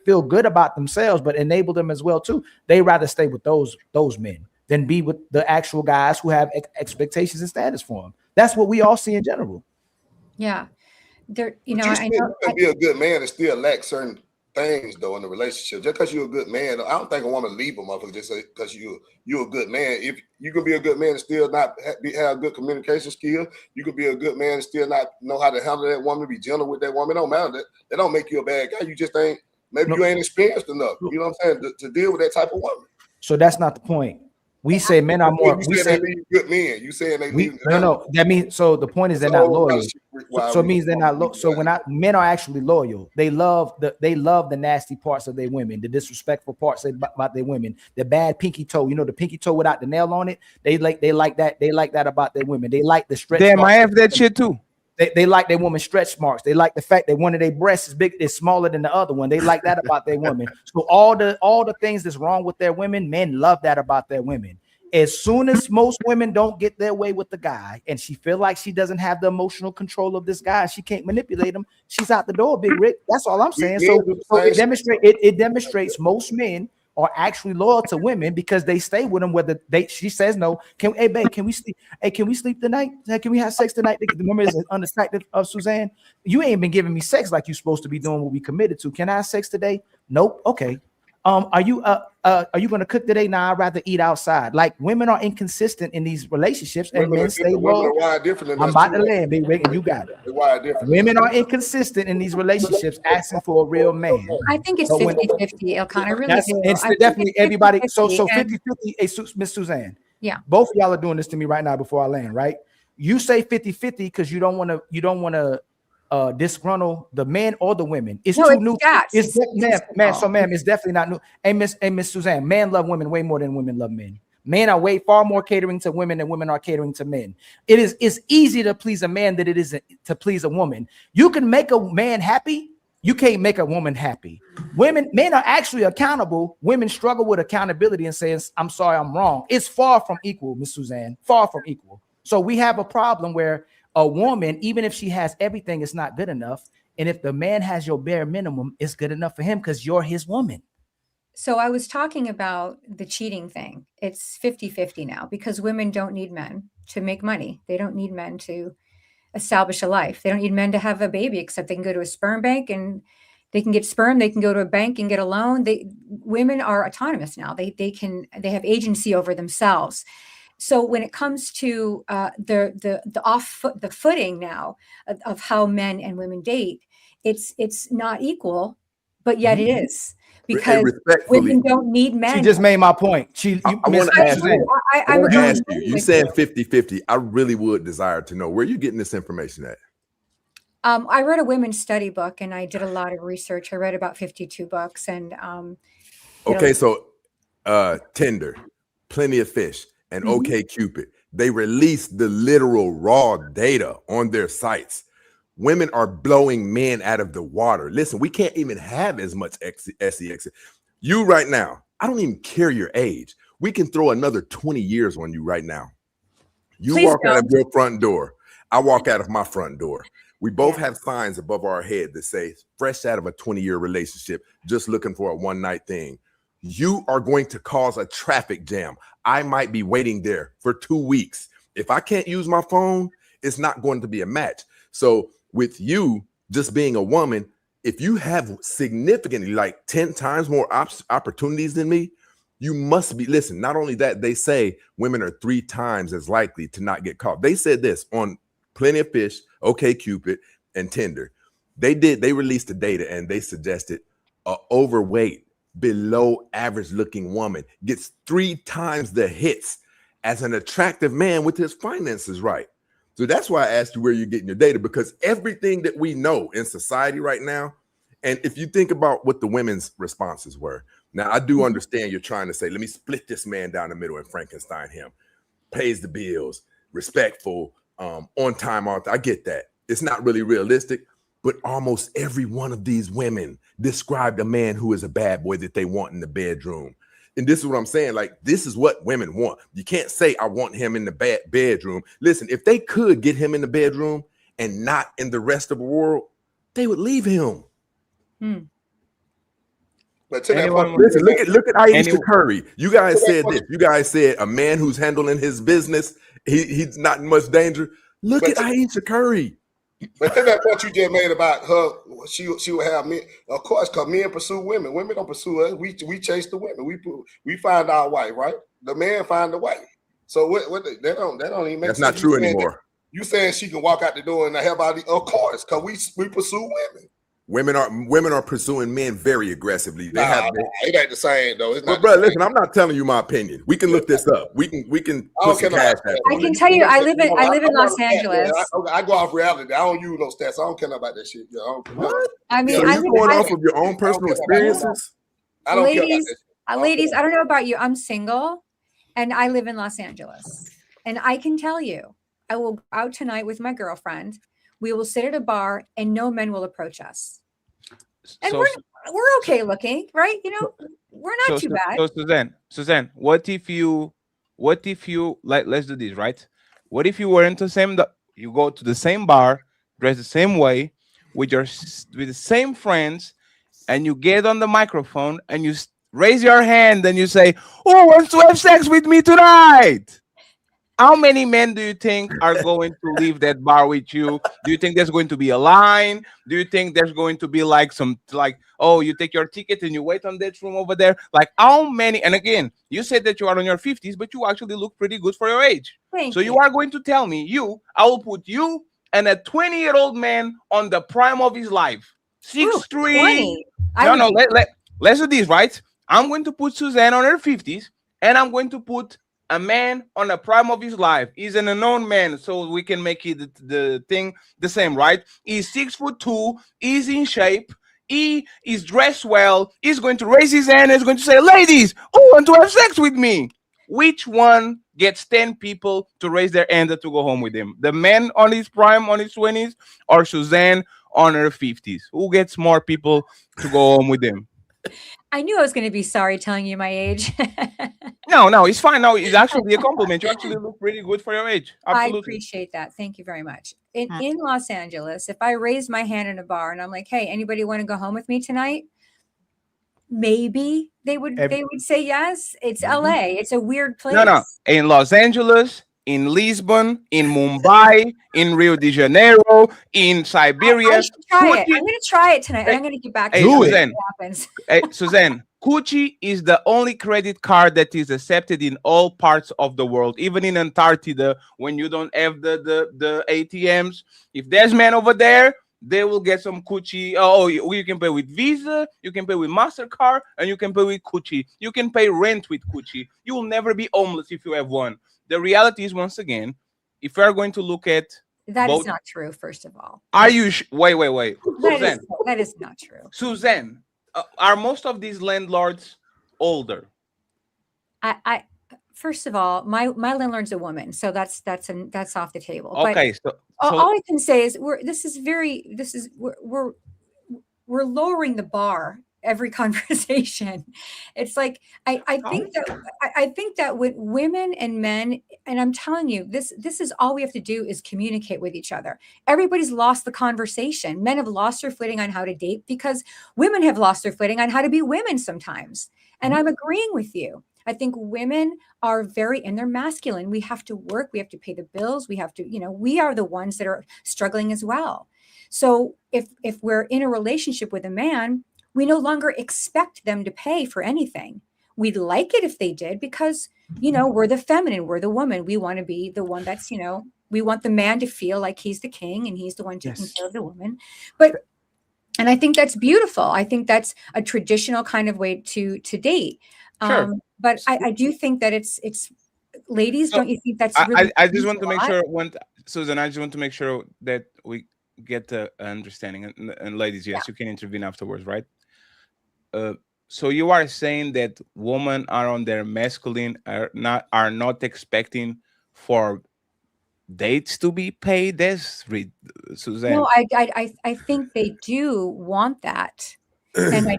feel good about themselves, but enable them as well too. They rather stay with those men than be with the actual guys who have expectations and status for them. That's what we all see in general. Yeah. There, you know, I know you can be a good man and still lack certain things though in the relationship. Just because you're a good man, I don't think a woman leave a motherfucker just because you're a good man. If you can be a good man and still not have good communication skill, you can be a good man and still not know how to handle that woman, be gentle with that woman. It don't matter. That don't make you a bad guy. You just ain't you ain't experienced enough. You know what I'm saying to deal with that type of woman. So that's not the point. We say men are more. We say they leave good men. You saying they leave? No. That means so. The point is they're not loyal. So it means they're not loyal. So men are actually loyal, they love the nasty parts of their women, the disrespectful parts about their women, the bad pinky toe. You know, the pinky toe without the nail on it. They like that. They like that about their women. They like the stretch. Damn, I have that shit too. They like their woman stretch marks. They like the fact that one of their breasts is smaller than the other one. They like that about their women. So all the things that's wrong with their women, men love that about their women. As soon as most women don't get their way with the guy, and she feel like she doesn't have the emotional control of this guy, she can't manipulate him, she's out the door, Big Rick. That's all I'm saying. So it demonstrates most men are actually loyal to women because they stay with them whether she says no. Hey babe, can we sleep? Hey, can we sleep tonight? Can we have sex tonight? The woman is unattractive of Suzanne. You ain't been giving me sex like you're supposed to be doing what we committed to. Can I have sex today? Nope. Okay. Are you gonna cook today? Nah, I'd rather eat outside. Like, women are inconsistent in these relationships, and men stay loyal. I'm about to land, Big Rick, and you got it. Women are inconsistent in these relationships, asking for a real man. I think it's 50-50, Elkan. I really do. It's definitely everybody. So 50-50. Hey, Miss Suzanne. Yeah. Both of y'all are doing this to me right now before I land, right? You say 50-50 because you don't want to disgruntle the men or the women. It's too new. It's ma'am, it's definitely not new. Hey, Miss Suzanne, men love women way more than women love men. Men are far more catering to women than women are catering to men. It's easy to please a man than it is to please a woman. You can make a man happy. You can't make a woman happy. Men are actually accountable. Women struggle with accountability and saying, I'm sorry, I'm wrong. It's far from equal, Miss Suzanne, far from equal. So we have a problem where a woman, even if she has everything, it's not good enough. And if the man has your bare minimum, it's good enough for him because you're his woman. So I was talking about the cheating thing. It's 50-50 now because women don't need men to make money. They don't need men to establish a life. They don't need men to have a baby, except they can go to a sperm bank and they can get sperm. They can go to a bank and get a loan. Women are autonomous now. They have agency over themselves. So when it comes to the footing now of how men and women date, it's not equal, but yet it is because women don't need men. She just made my point. I want to ask you. You said 50-50. I really would desire to know where you're getting this information at. I read a women's study book and I did a lot of research. I read about 52 books and okay, so Tinder, Plenty of Fish, and OkCupid, they release the literal raw data on their sites. Women are blowing men out of the water. Listen, we can't even have as much sex. You right now, I don't even care your age. We can throw another 20 years on you right now. You walk out of your front door. I walk out of my front door. We both have signs above our head that say, fresh out of a 20-year relationship, just looking for a one-night thing. You are going to cause a traffic jam. I might be waiting there for 2 weeks. If I can't use my phone, it's not going to be a match. So with you just being a woman, if you have significantly like 10 times more opportunities than me, you must be, listen, not only that, they say women are 3 times as likely to not get caught. They said this on Plenty of Fish, OkCupid, and Tinder. They released the data and they suggested a overweight, below average looking woman gets 3 times the hits as an attractive man with his finances right. So that's why I asked you where you're getting your data, because everything that we know in society right now, and if you think about what the women's responses were, now I do understand you're trying to say, let me split this man down the middle and Frankenstein him, pays the bills, respectful, on time. I get that. It's not really realistic. But almost every one of these women described a man who is a bad boy that they want in the bedroom. And this is what I'm saying. Like, this is what women want. You can't say, I want him in the bedroom. Listen, if they could get him in the bedroom and not in the rest of the world, they would leave him. But to that Anyone point, want- Listen, look at Aisha Any- Curry. You guys said this. You guys said a man who's handling his business, he's not in much danger. Look But at Aisha Curry. But to that point you just made about her, she would have men. Of course, because men pursue women. Women don't pursue us. We chase the women. We find our wife, right? The man find the wife. So that don't even make That's sense. not true anymore. You saying she can walk out the door and have body? Of course, because we pursue women. Women are pursuing men very aggressively. They have. It ain't the same though. It's But not. bro, listen, I'm not telling you my opinion. We can look this up. We can I put don't some care cash about out that. I on can it. tell you, I live in I'm Los not a stat, Angeles. man. I go off reality. I don't use no stats. I don't care about that shit. I don't care. What? I mean, So I you're live, going I, off of your own personal care about that. experiences? I don't care about ladies, that. ladies, I don't know about you. I'm single and I live in Los Angeles. And I can tell you, I will go out tonight with my girlfriend. We will sit at a bar and no men will approach us. And So, we're okay looking, right? You know, we're not too bad. So Suzanne, what if you like, let's do this, right? What if you were into you go to the same bar, dress the same way, with with the same friends, and you get on the microphone and you raise your hand and you say, "Who wants to have sex with me tonight?" How many men do you think are going to leave that bar with you? Do you think there's going to be a line? Do you think there's going to be like oh, you take your ticket and you wait on that room over there? Like, how many? And again, you said that you are in your 50s, but you actually look pretty good for your age. Thank So you. you are going to tell me I will put you and a 20-year-old man on the prime of his life. 6'3". 20. Let's do this, right? I'm going to put Suzanne on her 50s, and I'm going to put a man on the prime of his life. He's an unknown man, so we can make it the thing the same, right? He's 6'2", he's in shape, he is dressed well, he's going to raise his hand and he's going to say, "Ladies, who want to have sex with me?" Which one gets 10 people to raise their hand to go home with him? The man on his prime, on his 20s, or Suzanne on her 50s? Who gets more people to go home with him? I knew I was going to be sorry telling you my age. No, it's fine. No, it's actually a compliment. You actually look pretty good for your age. Absolutely. I appreciate that. Thank you very much. In Los Angeles, if I raise my hand in a bar and I'm like, "Hey, anybody want to go home with me tonight?" Maybe they would say yes. It's LA. It's a weird place. No. In Los Angeles, in Lisbon, in Mumbai, in Rio de Janeiro, in Siberia. I should try it. I'm going to try it tonight. And I'm going to get back to you. Suzanne. Happens. Suzanne, Gucci is the only credit card that is accepted in all parts of the world, even in Antarctica, when you don't have the ATMs. If there's men over there, they will get some Gucci. Oh, you can pay with Visa, you can pay with MasterCard, and you can pay with Gucci. You can pay rent with Gucci. You will never be homeless if you have one. The reality is, once again, if we are going to look at that is not true, first of all. Are you wait. Suzanne, that is not true. Suzanne, are most of these landlords older? I first of all, my landlord's a woman, so that's off the table. Okay, but all I can say is we're lowering the bar every conversation. It's like I think that with women and men, and I'm telling you, this is all we have to do is communicate with each other. Everybody's lost the conversation. Men have lost their footing on how to date because women have lost their footing on how to be women sometimes. And I'm agreeing with you. I think women are and they're masculine. We have to work. We have to pay the bills. We have to, we are the ones that are struggling as well. So if we're in a relationship with a man, we no longer expect them to pay for anything. We'd like it if they did because, we're the feminine, we're the woman. We want to be the one that's, we want the man to feel like he's the king and he's the one taking care of the woman. And I think that's beautiful. I think that's a traditional kind of way to date. Sure. But I do think that it's ladies. Don't you think that's really? I just want to make sure, Susan. I just want to make sure that we get the understanding. And ladies, yes, you can intervene afterwards, right? So you are saying that women are on their masculine are not expecting for dates to be paid. That's Suzanne. No, I think they do want that. And I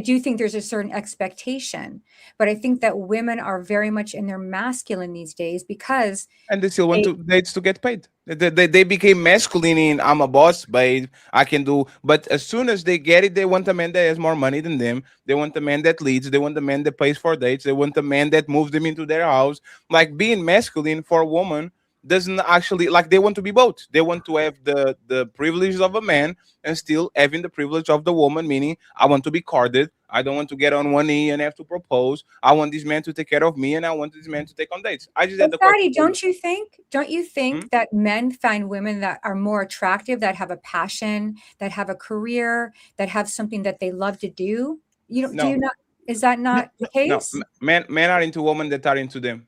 do think there's a certain expectation, but I think that women are very much in their masculine these days because And they still want they, to dates to get paid. They became masculine in I'm a boss, babe. I can do. But as soon as they get it, they want a man that has more money than them. They want a man that leads. They want a man that pays for dates. They want a man that moves them into their house. Like being masculine for a woman doesn't actually like they want to be both. They want to have the privileges of a man and still having the privilege of the woman, meaning I want to be courted. I don't want to get on one knee and have to propose. I want this man to take care of me, and I want this man to take on dates. I just had but the question Fatty, for you. don't you Hmm? think that men find women that are more attractive, that have a passion, that have a career, that have something that they love to do? Do you No, not, is that not the no. case? Men are into women that are into them.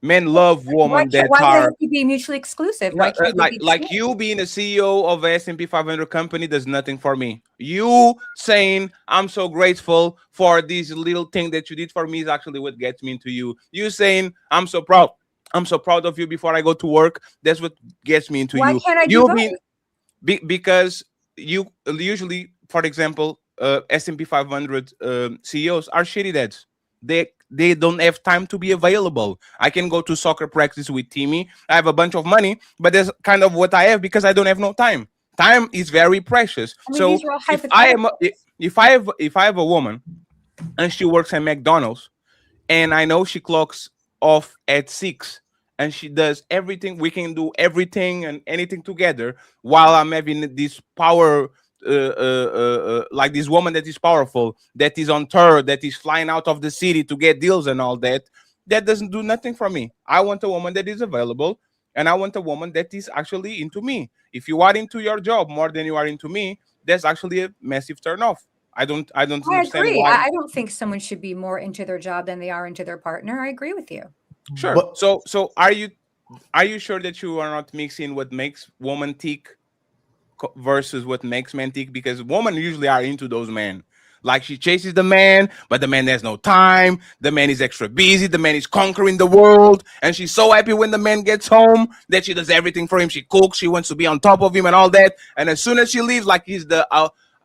Men love women that Why do they are have to be mutually exclusive? no, Why can't they be the like same? you being a CEO of a S&P 500 company does nothing for me. You saying I'm so grateful for this little thing that you did for me is actually what gets me into you. You saying I'm so proud. I'm so proud of you before I go to work. That's what gets me into Why you. can't I do You both? being because you usually, for example, S&P 500 CEOs are shitty dads. They don't have time to be available. I can go to soccer practice with Timmy. I have a bunch of money, but that's kind of what I have because I don't have no time. Time is very precious. I mean, So these are all if I am hypotheticals. if I have a woman and she works at McDonald's and I know she clocks off at 6 and she does everything. We can do everything and anything together while I'm having this power. Like this woman that is powerful, that is on tour, that is flying out of the city to get deals and all that. That doesn't do nothing for me. I want a woman that is available, and I want a woman that is actually into me. If you are into your job more than you are into me, that's actually a massive turn off. I don't I understand agree. why. I don't think someone should be more into their job than they are into their partner. I agree with you. Sure. But So are you sure that you are not mixing what makes woman tick versus what makes men tick? Because women usually are into those men. Like she chases the man, but the man has no time. The man is extra busy. The man is conquering the world, and she's so happy when the man gets home that she does everything for him. She cooks. She wants to be on top of him and all that. And as soon as she leaves, like he's the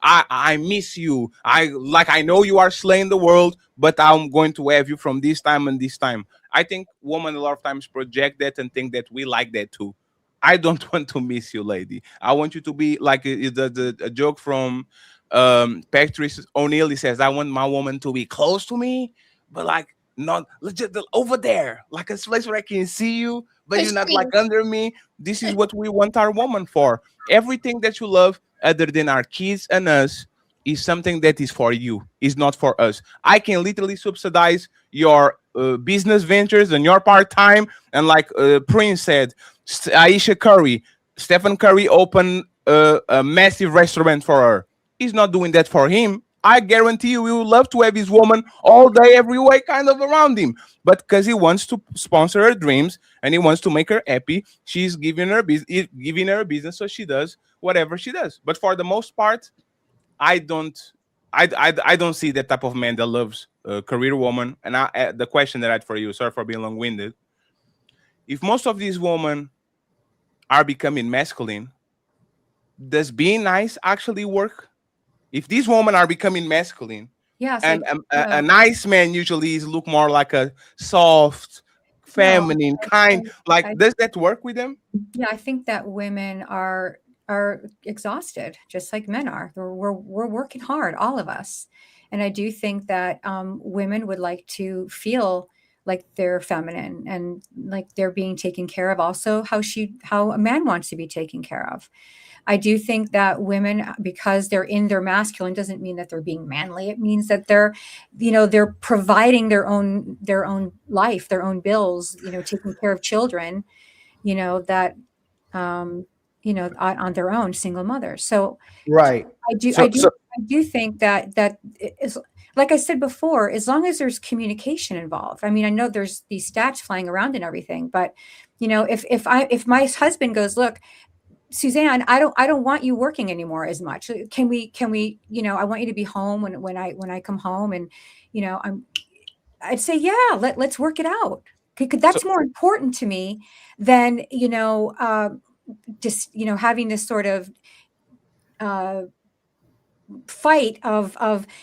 I miss you. I know you are slaying the world, but I'm going to have you from this time and this time. I think women a lot of times project that and think that we like that too. I don't want to miss you, lady. I want you to be like a joke from Patrice O'Neal. He says, I want my woman to be close to me, but like not legit over there, like a place where I can see you, but you're not like under me. This is what we want our woman for. Everything that you love, other than our kids and us, is something that is for you, is not for us. I can literally subsidize your business ventures and your part time. And like Prince said, Aisha Curry, Stephen Curry opened a massive restaurant for her. He's not doing that for him. I guarantee you, he would love to have his woman all day, every way, kind of around him. But because he wants to sponsor her dreams and he wants to make her happy, she's giving her a business, so she does whatever she does. But for the most part, I don't, I don't see that type of man that loves a career woman. And the question that I had for you, sorry for being long-winded, if most of these women are becoming masculine, does being nice actually work? If these women are becoming masculine, Yes, I and think a so. nice man usually is look more like a soft, No, feminine kind, like I does that work with them? yeah, I think that women are exhausted, just like men are. We're working hard, all of us, and I do think that women would like to feel like they're feminine and like they're being taken care of. Also, how a man wants to be taken care of. I do think that women, because they're in their masculine, doesn't mean that they're being manly. It means that they're providing their own life, their own bills, taking care of children, that um, on their own, single mothers. So right. I do, I So do, I do think that is, like I said before, as long as there's communication involved. I mean, I know there's these stats flying around and everything, but if my husband goes, look, Suzanne, I don't want you working anymore as much. Can we, I want you to be home when I come home, and I'd say, yeah, let's work it out. So That's more important to me than, just, having this sort of, uh, fight of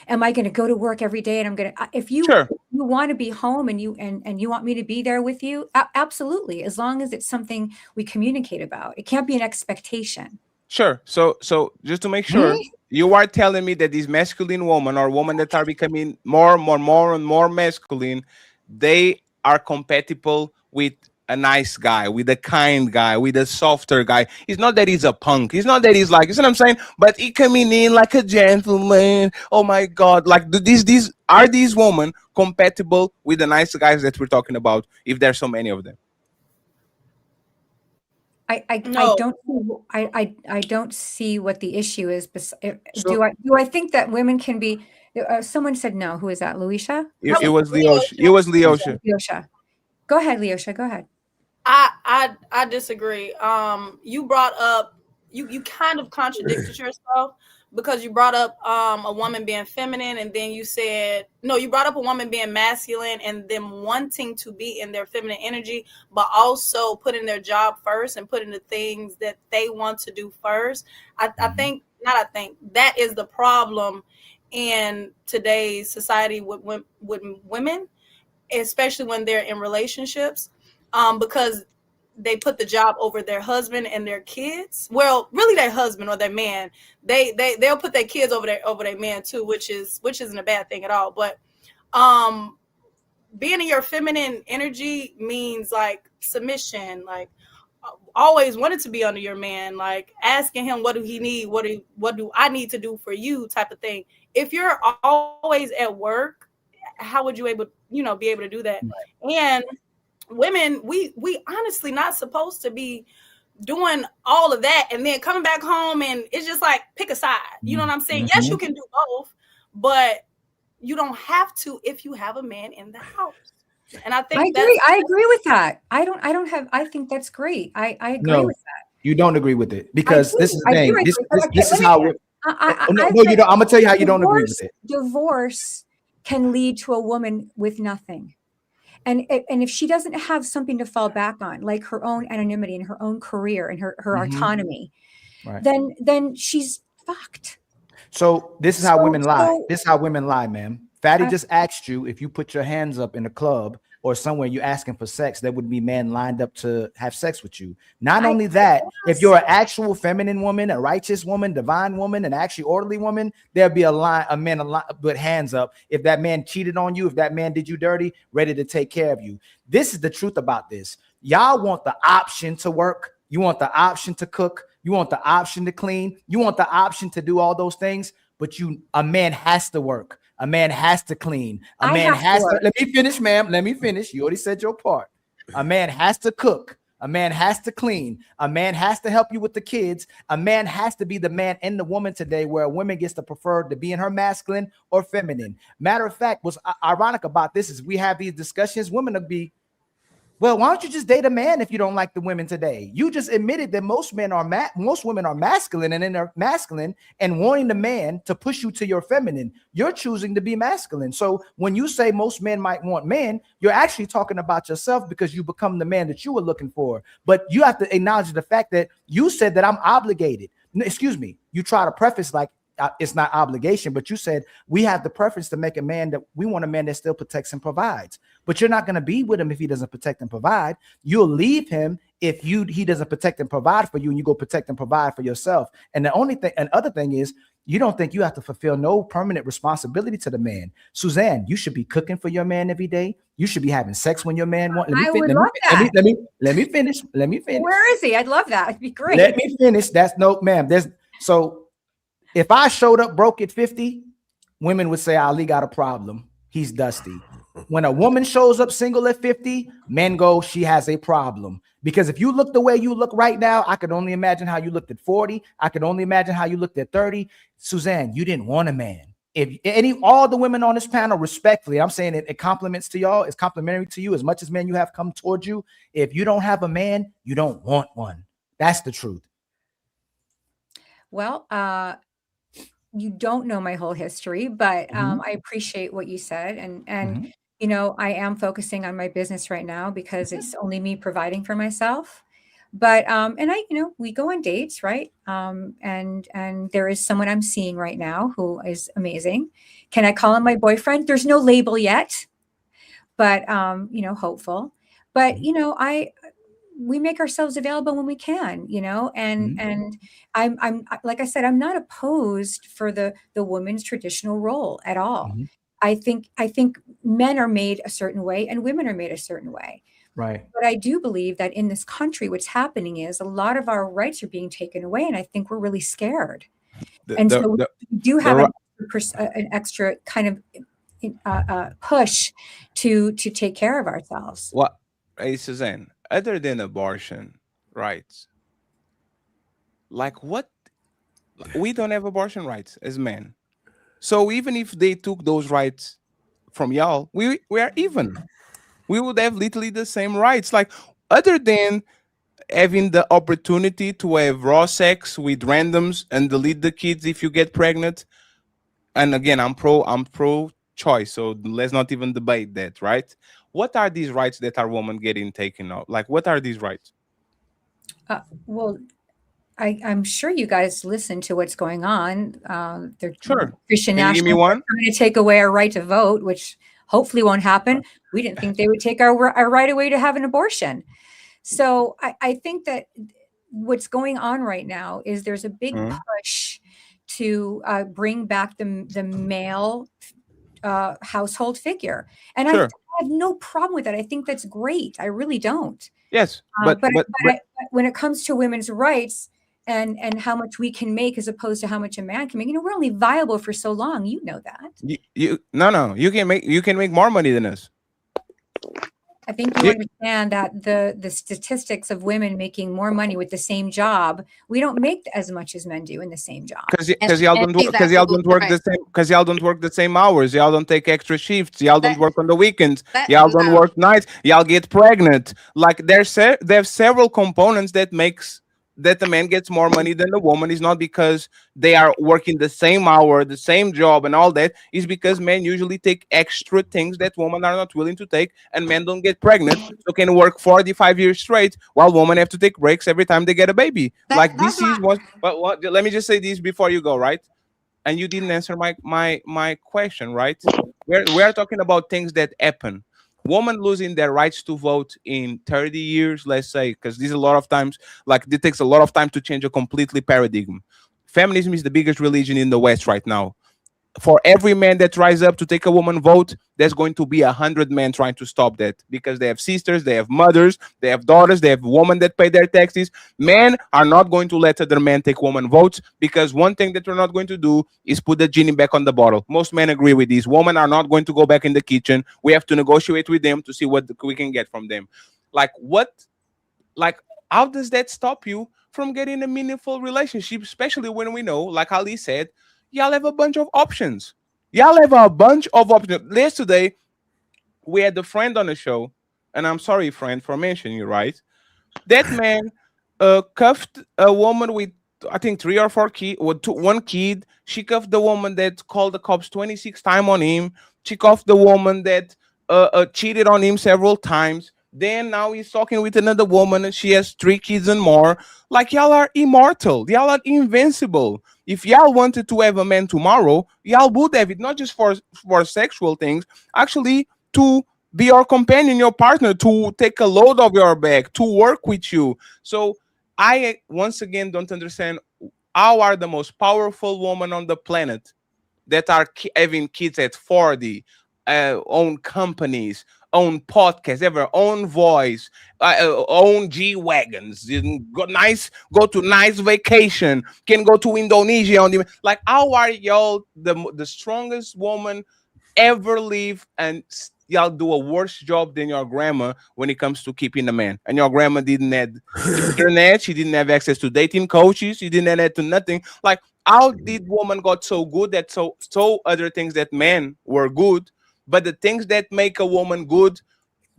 am I going to go to work every day and I'm going to if you Sure. you want to be home and you want me to be there with you, absolutely, as long as it's something we communicate about. It can't be an expectation. Sure. So just to make sure, you are telling me that these masculine women or women that are becoming more and more masculine, they are compatible with a nice guy, with a kind guy, with a softer guy. It's not that he's a punk. It's not that he's like, you see what I'm saying? But he coming in like a gentleman. Oh my God. Like these are these women compatible with the nice guys that we're talking about, if there's so many of them? I No. don't see what the issue is. So- Do I think that women can be? Someone said no. Who is that? Luisha? It was Leosha. It was Leosha. Leosha. Go ahead, Leosha. Go ahead. I disagree. You brought up you kind of contradicted yourself because you brought up a woman being feminine, and then you said no. You brought up a woman being masculine and them wanting to be in their feminine energy, but also putting their job first and putting the things that they want to do first. I think that is the problem in today's society with women, especially when they're in relationships, because they put the job over their husband and their kids. Well, really their husband or their man. They'll put their kids over their man too, which isn't a bad thing at all. But being in your feminine energy means like submission, like always wanted to be under your man, like asking him what do he need, what do I need to do for you, type of thing. If you're always at work, how would you be able to do that? And women, we honestly not supposed to be doing all of that and then coming back home and it's just like pick a side. You know what I'm saying? Yes, you can do both, but you don't have to if you have a man in the house. And I think I agree with that. I think that's great. I agree with that. You don't agree with it because this is the thing. This is let me- how. I No, you don't. I'm gonna tell you how you don't agree with it. Divorce can lead to a woman with nothing. And if she doesn't have something to fall back on, like her own anonymity and her own career and her autonomy, Right. then she's fucked. So this is how women lie. This is how women lie, ma'am. Fatty just asked you if you put your hands up in a club or somewhere you asking for sex, there would be men lined up to have sex with you. Not only that, if you're an actual feminine woman, a righteous woman, divine woman, an actually orderly woman, there'll be a man with hands up. If that man cheated on you, if that man did you dirty, ready to take care of you. This is the truth about this. Y'all want the option to work. You want the option to cook. You want the option to clean. You want the option to do all those things, but a man has to work. A man has to clean. A man has to. Let me finish, ma'am. Let me finish. You already said your part. A man has to cook. A man has to clean. A man has to help you with the kids. A man has to be the man and the woman today, where a woman gets to prefer to be in her masculine or feminine. Matter of fact, what's ironic about this is we have these discussions. Women will be, well, why don't you just date a man if you don't like the women today? You just admitted that most women are masculine and in their masculine and wanting the man to push you to your feminine. You're choosing to be masculine. So when you say most men might want men, you're actually talking about yourself because you become the man that you were looking for. But you have to acknowledge the fact that you said that I'm obligated. Excuse me. You try to preface like it's not obligation, but you said we have the preference to make a man that we want a man that still protects and provides. But you're not going to be with him if he doesn't protect and provide. You'll leave him if he doesn't protect and provide for you, and you go protect and provide for yourself. And the other thing is, you don't think you have to fulfill no permanent responsibility to the man. Suzanne, you should be cooking for your man every day. You should be having sex when your man wants. I would love that. Let me finish. Where is he? I'd love that. It'd be great. Let me finish. Ma'am. If I showed up broke at 50, women would say Ali got a problem. He's dusty. When a woman shows up single at 50, men go, she has a problem. Because if you look the way you look right now, I could only imagine how you looked at 40. I could only imagine how you looked at 30. Suzanne, you didn't want a man. If all the women on this panel, respectfully, I'm saying it compliments to y'all. It's complimentary to you as much as men you have come towards you. If you don't have a man, you don't want one. That's the truth. Well, you don't know my whole history, but I appreciate what you said. And I am focusing on my business right now because it's only me providing for myself. But and I, we go on dates, right? And there is someone I'm seeing right now who is amazing. Can I call him my boyfriend? There's no label yet, but hopeful. But we make ourselves available when we can, and I'm like I said, I'm not opposed for the woman's traditional role at all. Mhm. I think men are made a certain way and women are made a certain way. Right. But I do believe that in this country, what's happening is a lot of our rights are being taken away, and I think we're really scared. The, And the, so the, we do the have ri- an extra kind of push to take care of ourselves. what, hey, Suzanne, other than abortion rights, like what? We don't have abortion rights as men. So even if they took those rights from y'all, we are even. We would have literally the same rights. Like other than having the opportunity to have raw sex with randoms and delete the kids if you get pregnant. And again, I'm pro choice, so let's not even debate that, right? What are these rights that our women getting taken out? Like what are these rights? Well, I'm sure you guys listen to what's going on. They're Sure. Christian Can you give me nationalists are one? trying to take away our right to vote, which hopefully won't happen. We didn't think they would take our right away to have an abortion. So I think that what's going on right now is there's a big Mhm. push to bring back the male household figure, and I Sure. have no problem with that. I think that's great. I really don't. Yes. But when it comes to women's rights and how much we can make as opposed to how much a man can make, we're only viable for so long. You know that. you no, you can make more money than us. I think you understand that the statistics of women making more money with the same job, we don't make as much as men do in the same job. Because y'all don't work, because y'all don't work the same, because y'all don't work the same hours, y'all don't take extra shifts, y'all don't work on the weekends, y'all don't work nights, y'all get pregnant. Like there's several components that makes that the man gets more money than the woman. Is not because they are working the same hour, the same job, and all that. Is because men usually take extra things that women are not willing to take, and men don't get pregnant, so can work 45 years straight, while women have to take breaks every time they get a baby. Like this is what. But what? Let me just say this before you go, right? And you didn't answer my question, right? We're talking about things that happen. Women losing their rights to vote in 30 years, let's say, because this is a lot of times, like it takes a lot of time to change a completely paradigm. Feminism is the biggest religion in the West right now. For every man that rise up to take a woman vote, there's going to be 100 men trying to stop that because they have sisters, they have mothers, they have daughters, they have women that pay their taxes. Men are not going to let other men take woman votes because one thing that we're not going to do is put the genie back on the bottle. Most men agree with this. Women are not going to go back in the kitchen. We have to negotiate with them to see what we can get from them. Like what? Like how does that stop you from getting a meaningful relationship, especially when we know, like Ali said, y'all have a bunch of options. Y'all have a bunch of options. Yesterday, we had a friend on the show, and I'm sorry, friend, for mentioning you, right? That man cuffed a woman with, I think, 3 or 4 kids, or one kid. She cuffed the woman that called the cops 26 times on him. She cuffed the woman that cheated on him several times. Then now he's talking with another woman and she has 3 kids and more. Like y'all are immortal. Y'all are invincible. If y'all wanted to have a man tomorrow, y'all would have it, not just for sexual things, actually to be your companion, your partner, to take a load off your back, to work with you. So I once again don't understand how are the most powerful women on the planet that are having kids at 40, own companies, own podcasts, ever own voice, own G wagons, go to nice vacation, can go to Indonesia on the like. How are y'all the strongest woman ever live, and y'all do a worse job than your grandma when it comes to keeping a man? And your grandma didn't have internet, she didn't have access to dating coaches, she didn't have to nothing. Like, how did woman got so good that so other things that men were good, but the things that make a woman good,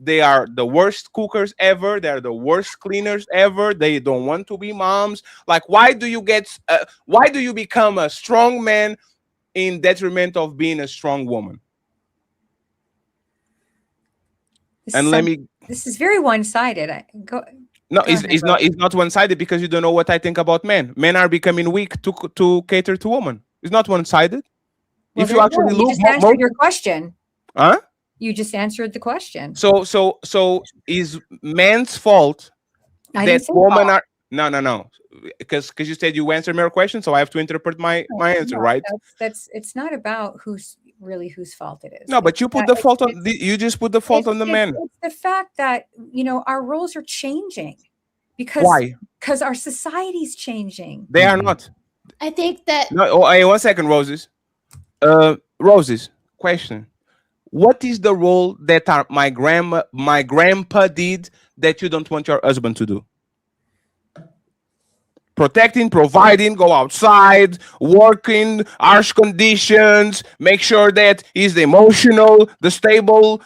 they are the worst cookers ever, they're the worst cleaners ever, they don't want to be moms. Like, why do you become a strong man in detriment of being a strong woman? And let me This is very one-sided. No, Go ahead, it's not one-sided because you don't know what I think about men. Men are becoming weak to cater to women. It's not one-sided. Well, If there you you go. actually You look just answered your question. huh? You just answered the question. So is men's fault I that didn't say women fault. are no because you said you answered my question, so I have to interpret my answer, No, right? that's it's not about whose fault it is. No, but you put the fault on you just put the fault on the men. It's the fact that our roles are changing because Why? our society's changing. They are not. I think that No, oh, hey, 1 second, Roses. Roses, question. What is the role that my grandpa did that you don't want your husband to do? Protecting, providing, go outside, working, harsh conditions, make sure that he's the emotional, the stable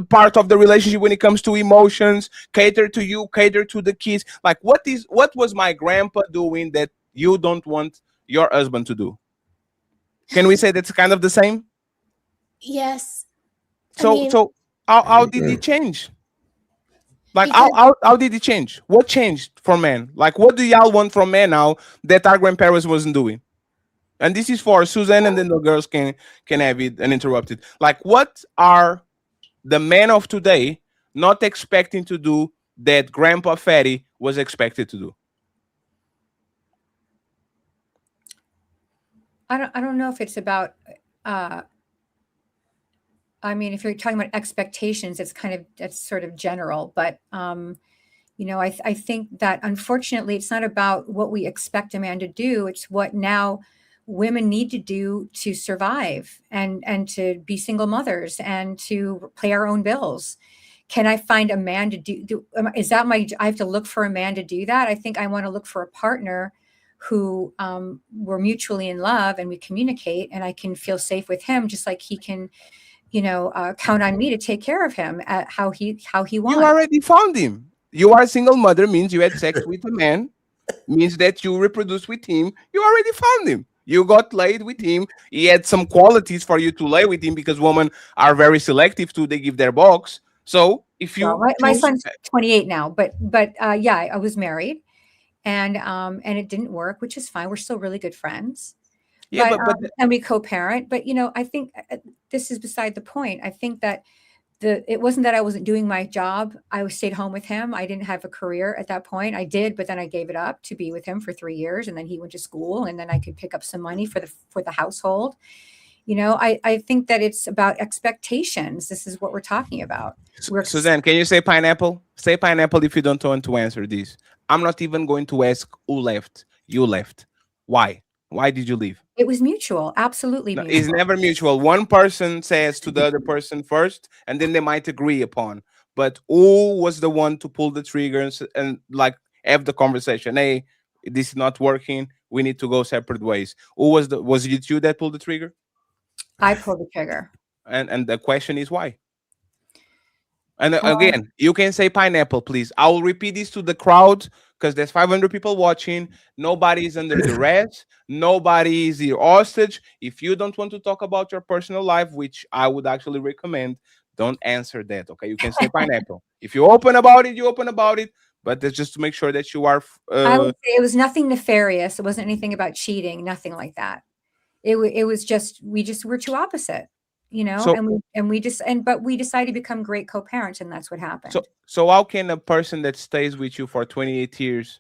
part of the relationship when it comes to emotions, cater to you, cater to the kids. Like what was my grandpa doing that you don't want your husband to do? Can we say that's kind of the same? yes. So how did it change? Like Because how did it change? What changed for men? Like what do y'all want from men now that our grandparents wasn't doing? And this is for Suzanne, and then the girls can have it uninterrupted. Like what are the men of today not expecting to do that Grandpa Fatty was expected to do? I don't know if it's about I mean, if you're talking about expectations, that's sort of general, but I think that unfortunately it's not about what we expect a man to do. It's what now women need to do to survive and to be single mothers and to pay our own bills. Can I find a man to is that I have to look for a man to do that? I think I want to look for a partner who we're mutually in love and we communicate and I can feel safe with him, just like he can count on me to take care of him at how he wants. You already found him. You are a single mother, means you had sex with a man, means that you reproduced with him. You already found him. You got laid with him. He had some qualities for you to lay with him because women are very selective too. They give their box. So if you my son's 28 now, but yeah, I was married and it didn't work, which is fine. We're still really good friends. Yeah, but and we co-parent. But I think this is beside the point. I think that it wasn't that I wasn't doing my job. I stayed home with him. I didn't have a career at that point. I did, but then I gave it up to be with him for 3 years, and then he went to school, and then I could pick up some money for the household. I think that it's about expectations. This is what we're talking about. Suzanne, can you say pineapple? Say pineapple if you don't want to answer this. I'm not even going to ask who left. You left. Why? Why did you leave? It was mutual, absolutely mutual. It's never mutual. One person says to the other person first, and then they might agree upon. But who was the one to pull the trigger and like have the conversation? Hey, this is not working. We need to go separate ways. Who was it you that pulled the trigger? I pulled the trigger. And the question is why? And again, you can say pineapple, please. I will repeat this to the crowd because there's 500 people watching. Nobody is under duress. Nobody is your hostage. If you don't want to talk about your personal life, which I would actually recommend, don't answer that. Okay, you can say pineapple. If you open about it, you open about it. But that's just to make sure that you are. I would say it was nothing nefarious. It wasn't anything about cheating. Nothing like that. It was just we were too opposite. But we decided to become great co-parents, and that's what happened. So how can a person that stays with you for 28 years?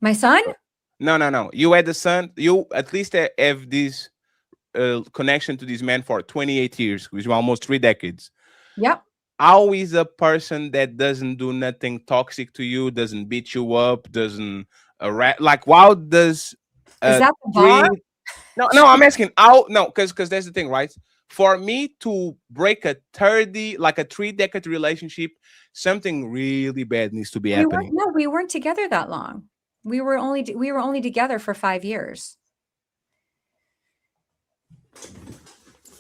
My son? No. You had a son. You at least have this connection to this man for 28 years, which is almost 3 decades. Yep. How is a person that doesn't do nothing toxic to you, doesn't beat you up, doesn't like? How does? Is that the bar? No, I'm asking how. No, because that's the thing, right? For me to break a 3-decade relationship, something really bad needs to be happening. We weren't together that long. We were only together for 5 years.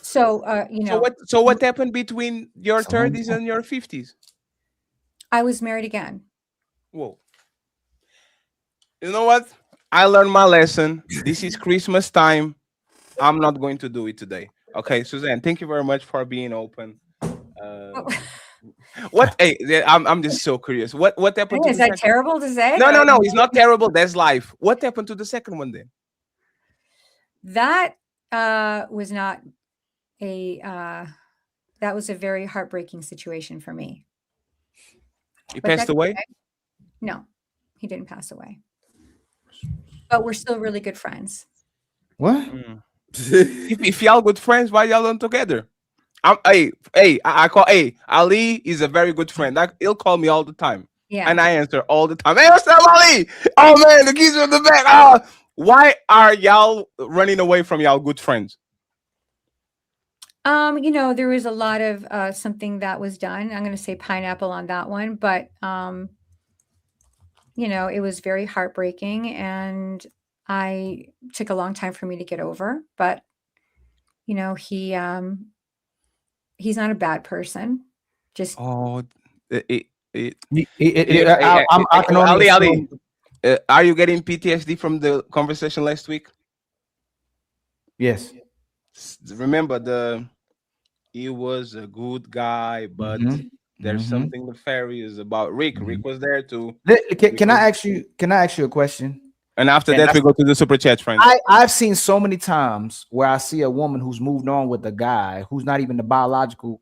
So So what happened between your 30s and your 50s? I was married again. Whoa. You know what? I learned my lesson. This is Christmas time. I'm not going to do it today. Okay, Suzanne, thank you very much for being open. What? Hey, I'm just so curious. What happened to Is the that second? terrible to say? No. It's not terrible. That's life. What happened to the second one then? That was not a that was a very heartbreaking situation for me. He But passed that's away. okay. No, he didn't pass away. But we're still really good friends. What? If y'all good friends, why y'all not together? I call Ali is a very good friend. He'll call me all the time. Yeah. And I answer all the time. Hey, what's up, Ali? Oh man, the keys are in the back. Why are y'all running away from y'all good friends? There was a lot of something that was done. I'm going to say pineapple on that one, but it was very heartbreaking, and I took a long time for me to get over. But he's not a bad person. Just Oh, I can only Ali, assume. are you getting PTSD from the conversation last week? Yes. Remember he was a good guy, but there's something nefarious about Rick. Rick was there too. Can I ask you a question? And after that, we go to the super chat, friends. I've seen so many times where I see a woman who's moved on with a guy who's not even the biological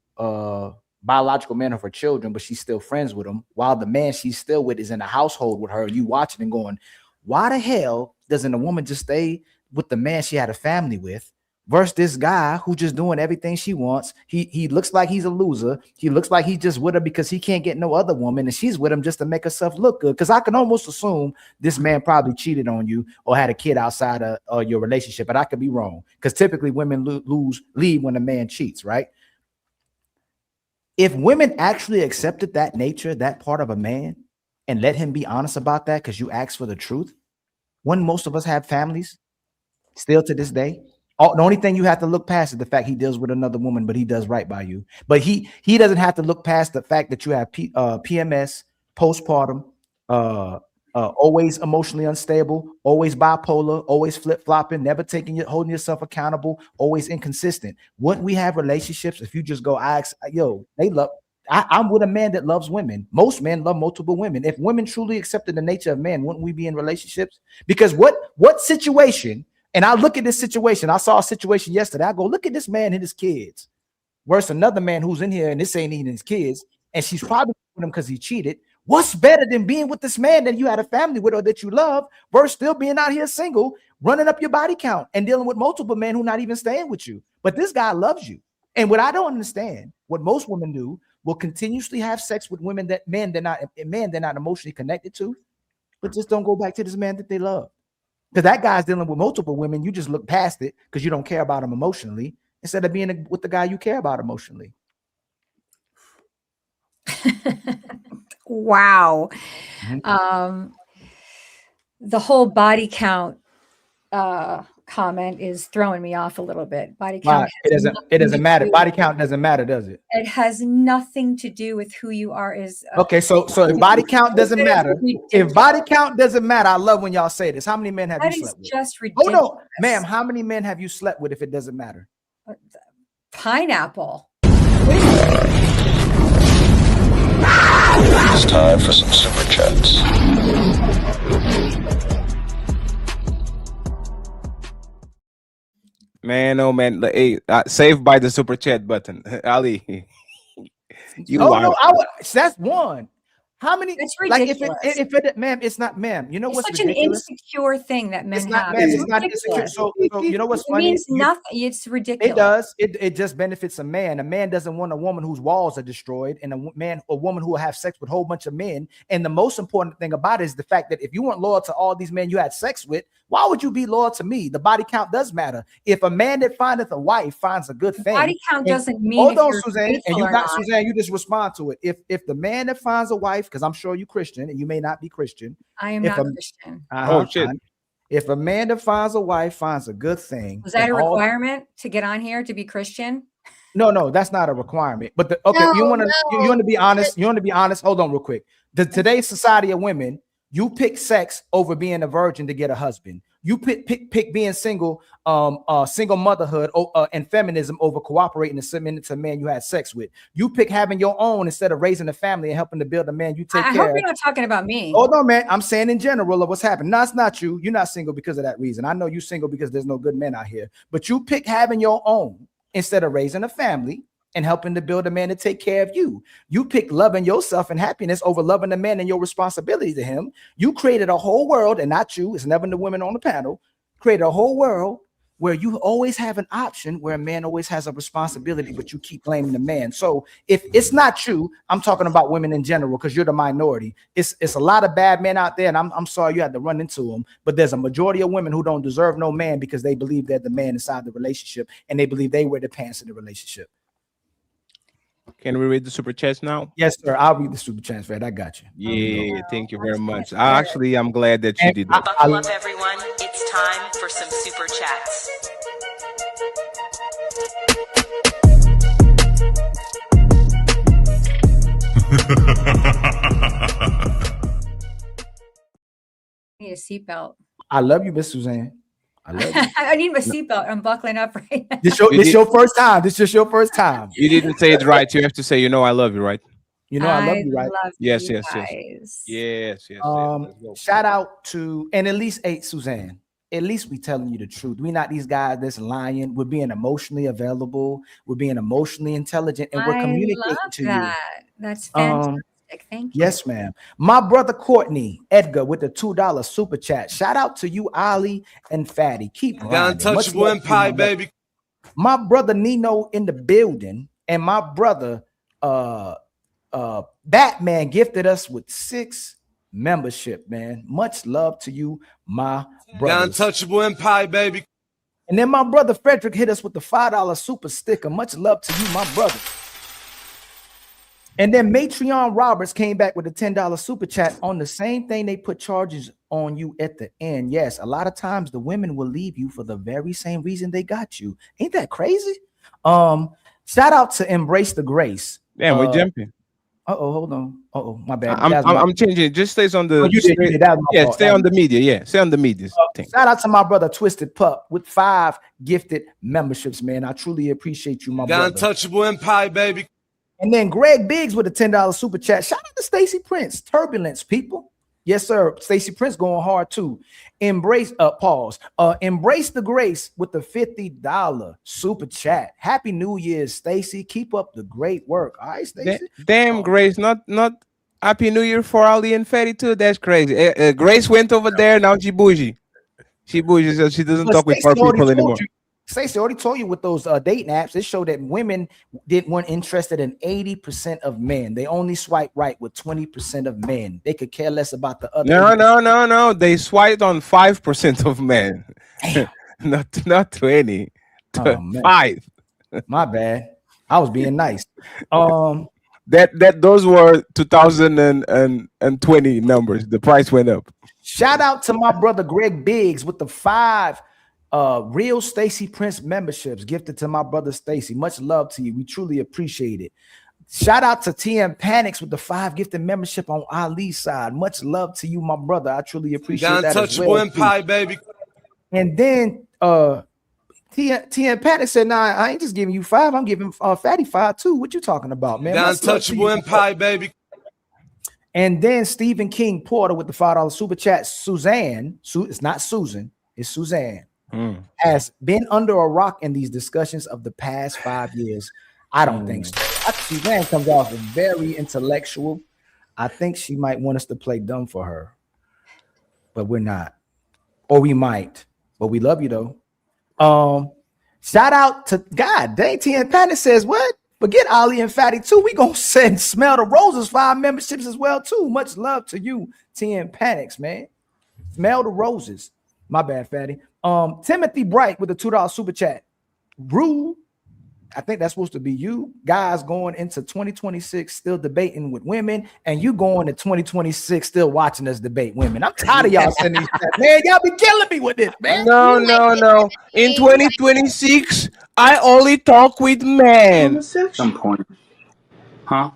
man of her children, but she's still friends with him, while the man she's still with is in a household with her. You watching and going, why the hell doesn't a woman just stay with the man she had a family with versus this guy who just doing everything she wants? He looks like he's a loser. He looks like he's just with her because he can't get no other woman, and she's with him just to make herself look good. Because I can almost assume this man probably cheated on you or had a kid outside of your relationship, but I could be wrong, because typically women leave when a man cheats, right? If women actually accepted that nature, that part of a man, and let him be honest about that, because you asked for the truth, wouldn't most of us have families still to this day? The only thing you have to look past is the fact he deals with another woman, but he does right by you. But he doesn't have to look past the fact that you have PMS, postpartum, always emotionally unstable, always bipolar, always flip-flopping, never holding yourself accountable, always inconsistent. Wouldn't we have relationships if you just go, I'm with a man that loves women. Most men love multiple women. If women truly accepted the nature of man, wouldn't we be in relationships? Because what situation, and I look at this situation, I saw a situation yesterday, I go, look at this man and his kids versus another man who's in here and this ain't even his kids, and she's probably with him because he cheated. What's better than being with this man that you had a family with or that you love versus still being out here single, running up your body count and dealing with multiple men who not even staying with you? But this guy loves you. And what I don't understand, what most women do, will continuously have sex with men they're not emotionally connected to, but just don't go back to this man that they love. Because that guy's dealing with multiple women. You just look past it because you don't care about him emotionally, instead of being with the guy you care about emotionally. Wow. The whole body count comment is throwing me off a little bit. Body count. It doesn't matter. Body count doesn't matter, does it? It has nothing to do with who you are. Okay, so if body count doesn't matter, I love when y'all say this. How many men have you slept with? That is just ridiculous. Oh no, ma'am. How many men have you slept with if it doesn't matter? Pineapple. It's time for some super chats. Man, oh man, hey, saved by the super chat button. Ali, that's one. How many? That's ridiculous. Like if it, ma'am, it's not, ma'am. You know what's such ridiculous? an insecure thing that men have. It's not insecure. So you know what's funny? It means nothing. It's ridiculous. It does. It just benefits a man. A man doesn't want a woman whose walls are destroyed, and a woman who will have sex with a whole bunch of men. And the most important thing about it is the fact that if you weren't loyal to all these men you had sex with, why would you be loyal to me? The body count does matter. If a man that findeth a wife finds a good thing, body count doesn't mean. Hold on, Suzanne, and you got Suzanne. You just respond to it. If the man that finds a wife, because I'm sure you Christian and you may not be Christian. I am not Christian. Oh shit! If a man that finds a wife finds a good thing, was that a requirement to get on here to be Christian? No, that's not a requirement. But you want to be honest. You want to be honest. Hold on, real quick. Today's society of women, You pick sex over being a virgin to get a husband. You pick being single, single motherhood, and feminism over cooperating and submitting to a man you had sex with. You pick having your own instead of raising a family and helping to build a man you take I care hope of. you're not talking about me. Oh no, man. I'm saying in general of what's happening. No, it's not you. You're not single because of that reason. I know you're single because there's no good men out here. But you pick having your own instead of raising a family and helping to build a man to take care of you. You pick loving yourself and happiness over loving the man and your responsibility to him. You created a whole world, and not you, it's never the women on the panel, created a whole world where you always have an option, where a man always has a responsibility, but you keep blaming the man. So if it's not you, I'm talking about women in general, because you're the minority. It's a lot of bad men out there, and I'm sorry you had to run into them, but there's a majority of women who don't deserve no man because they believe they're the man inside the relationship, and they believe they wear the pants in the relationship. Can we read the super chats now? Yes, sir. I'll read the super chats, Fred. I got you. Yeah, thank you very much. I'm glad that you did that. Buckle up, everyone. It's time for some super chats. I need a seatbelt. I love you, Miss Suzanne. I love you. I need my seatbelt. I'm buckling up right now. This your first time. This is your first time. You didn't say it right. You have to say, I love you, right? You know I love you, right? Love Yes, you yes, yes. guys. Yes. Let's go. Shout out to, and at least Suzanne. At least we telling you the truth. We not these guys that's lying. We're being emotionally available. We're being emotionally intelligent, and we're communicating to you. That's fantastic. Thank you. Yes, ma'am. My brother Courtney Edgar with the $2 super chat. Shout out to you, Ali and Fatty. Keep grinding. Untouchable Empire, baby. My brother Nino in the building, and my brother Batman gifted us with 6 membership, man. Much love to you, my brother. Untouchable Empire, baby. And then my brother Frederick hit us with the $5 super sticker. Much love to you, my brother. And then Matreon Roberts came back with a $10 super chat on the same thing. They put charges on you at the end. Yes, a lot of times the women will leave you for the very same reason they got you. Ain't that crazy? Shout out to Embrace the Grace. Damn, we're jumping. Hold on. My bad. I'm changing it. Just stays on the. Oh, you did. That was my fault. Stay on the media. Yeah, stay on the media. Shout out to my brother Twisted Pup with 5 gifted memberships, man. I truly appreciate you, my brother. Untouchable Empire, baby. And then Greg Biggs with a $10 super chat. Shout out to Stacey Prince. Turbulence, people. Yes, sir. Stacey Prince going hard too. Embrace Embrace the Grace with the $50 super chat. Happy New Year's, Stacey. Keep up the great work. All right, Stacey. Damn, Grace. Not Happy New Year for Ali and Fatty too. That's crazy. Grace went over there. Now she bougie. She bougie, so she doesn't talk with poor people anymore. Stacey already told you with those dating apps, it showed that women weren't interested in 80% of men. They only swipe right with 20% of men. They could care less about the other. No. They swiped on 5% of men. not 20. 5. My bad. I was being nice. Those were 2020 numbers. The price went up. Shout out to my brother Greg Biggs with the 5 real Stacey Prince memberships gifted to my brother Stacey. Much love to you. We truly appreciate it. Shout out to TM Panics with the 5 gifted membership on Ali's side. Much love to you, my brother. I truly appreciate that. Untouchable Empire, baby. And then TM Panics said, "Nah, I ain't just giving you 5. I'm giving Fatty 5 too. What you talking about, man?" Untouchable Empire, baby. And then Stephen King Porter with the $5 super chat. Suzanne, it's not Susan, it's Suzanne. Has been under a rock in these discussions of the past 5 years. I don't think so. Suzanne comes off as very intellectual. I think she might want us to play dumb for her, but we're not, or we might. But we love you though. Shout out to God. Dang, TN Patton says what? Forget Ali and Fatty too. We gonna send Smell the Roses 5 memberships as well too. Much love to you, TN Panics, man. Smell the Roses. My bad, Fatty. Timothy Bright with a $2 super chat. Rue, I think that's supposed to be you guys going into 2026 still debating with women, and you going to 2026 still watching us debate women. I'm tired of y'all sending these stats, man. Y'all be killing me with this, man. No. In 2026, I only talk with men. Homosexual. Some point. Huh?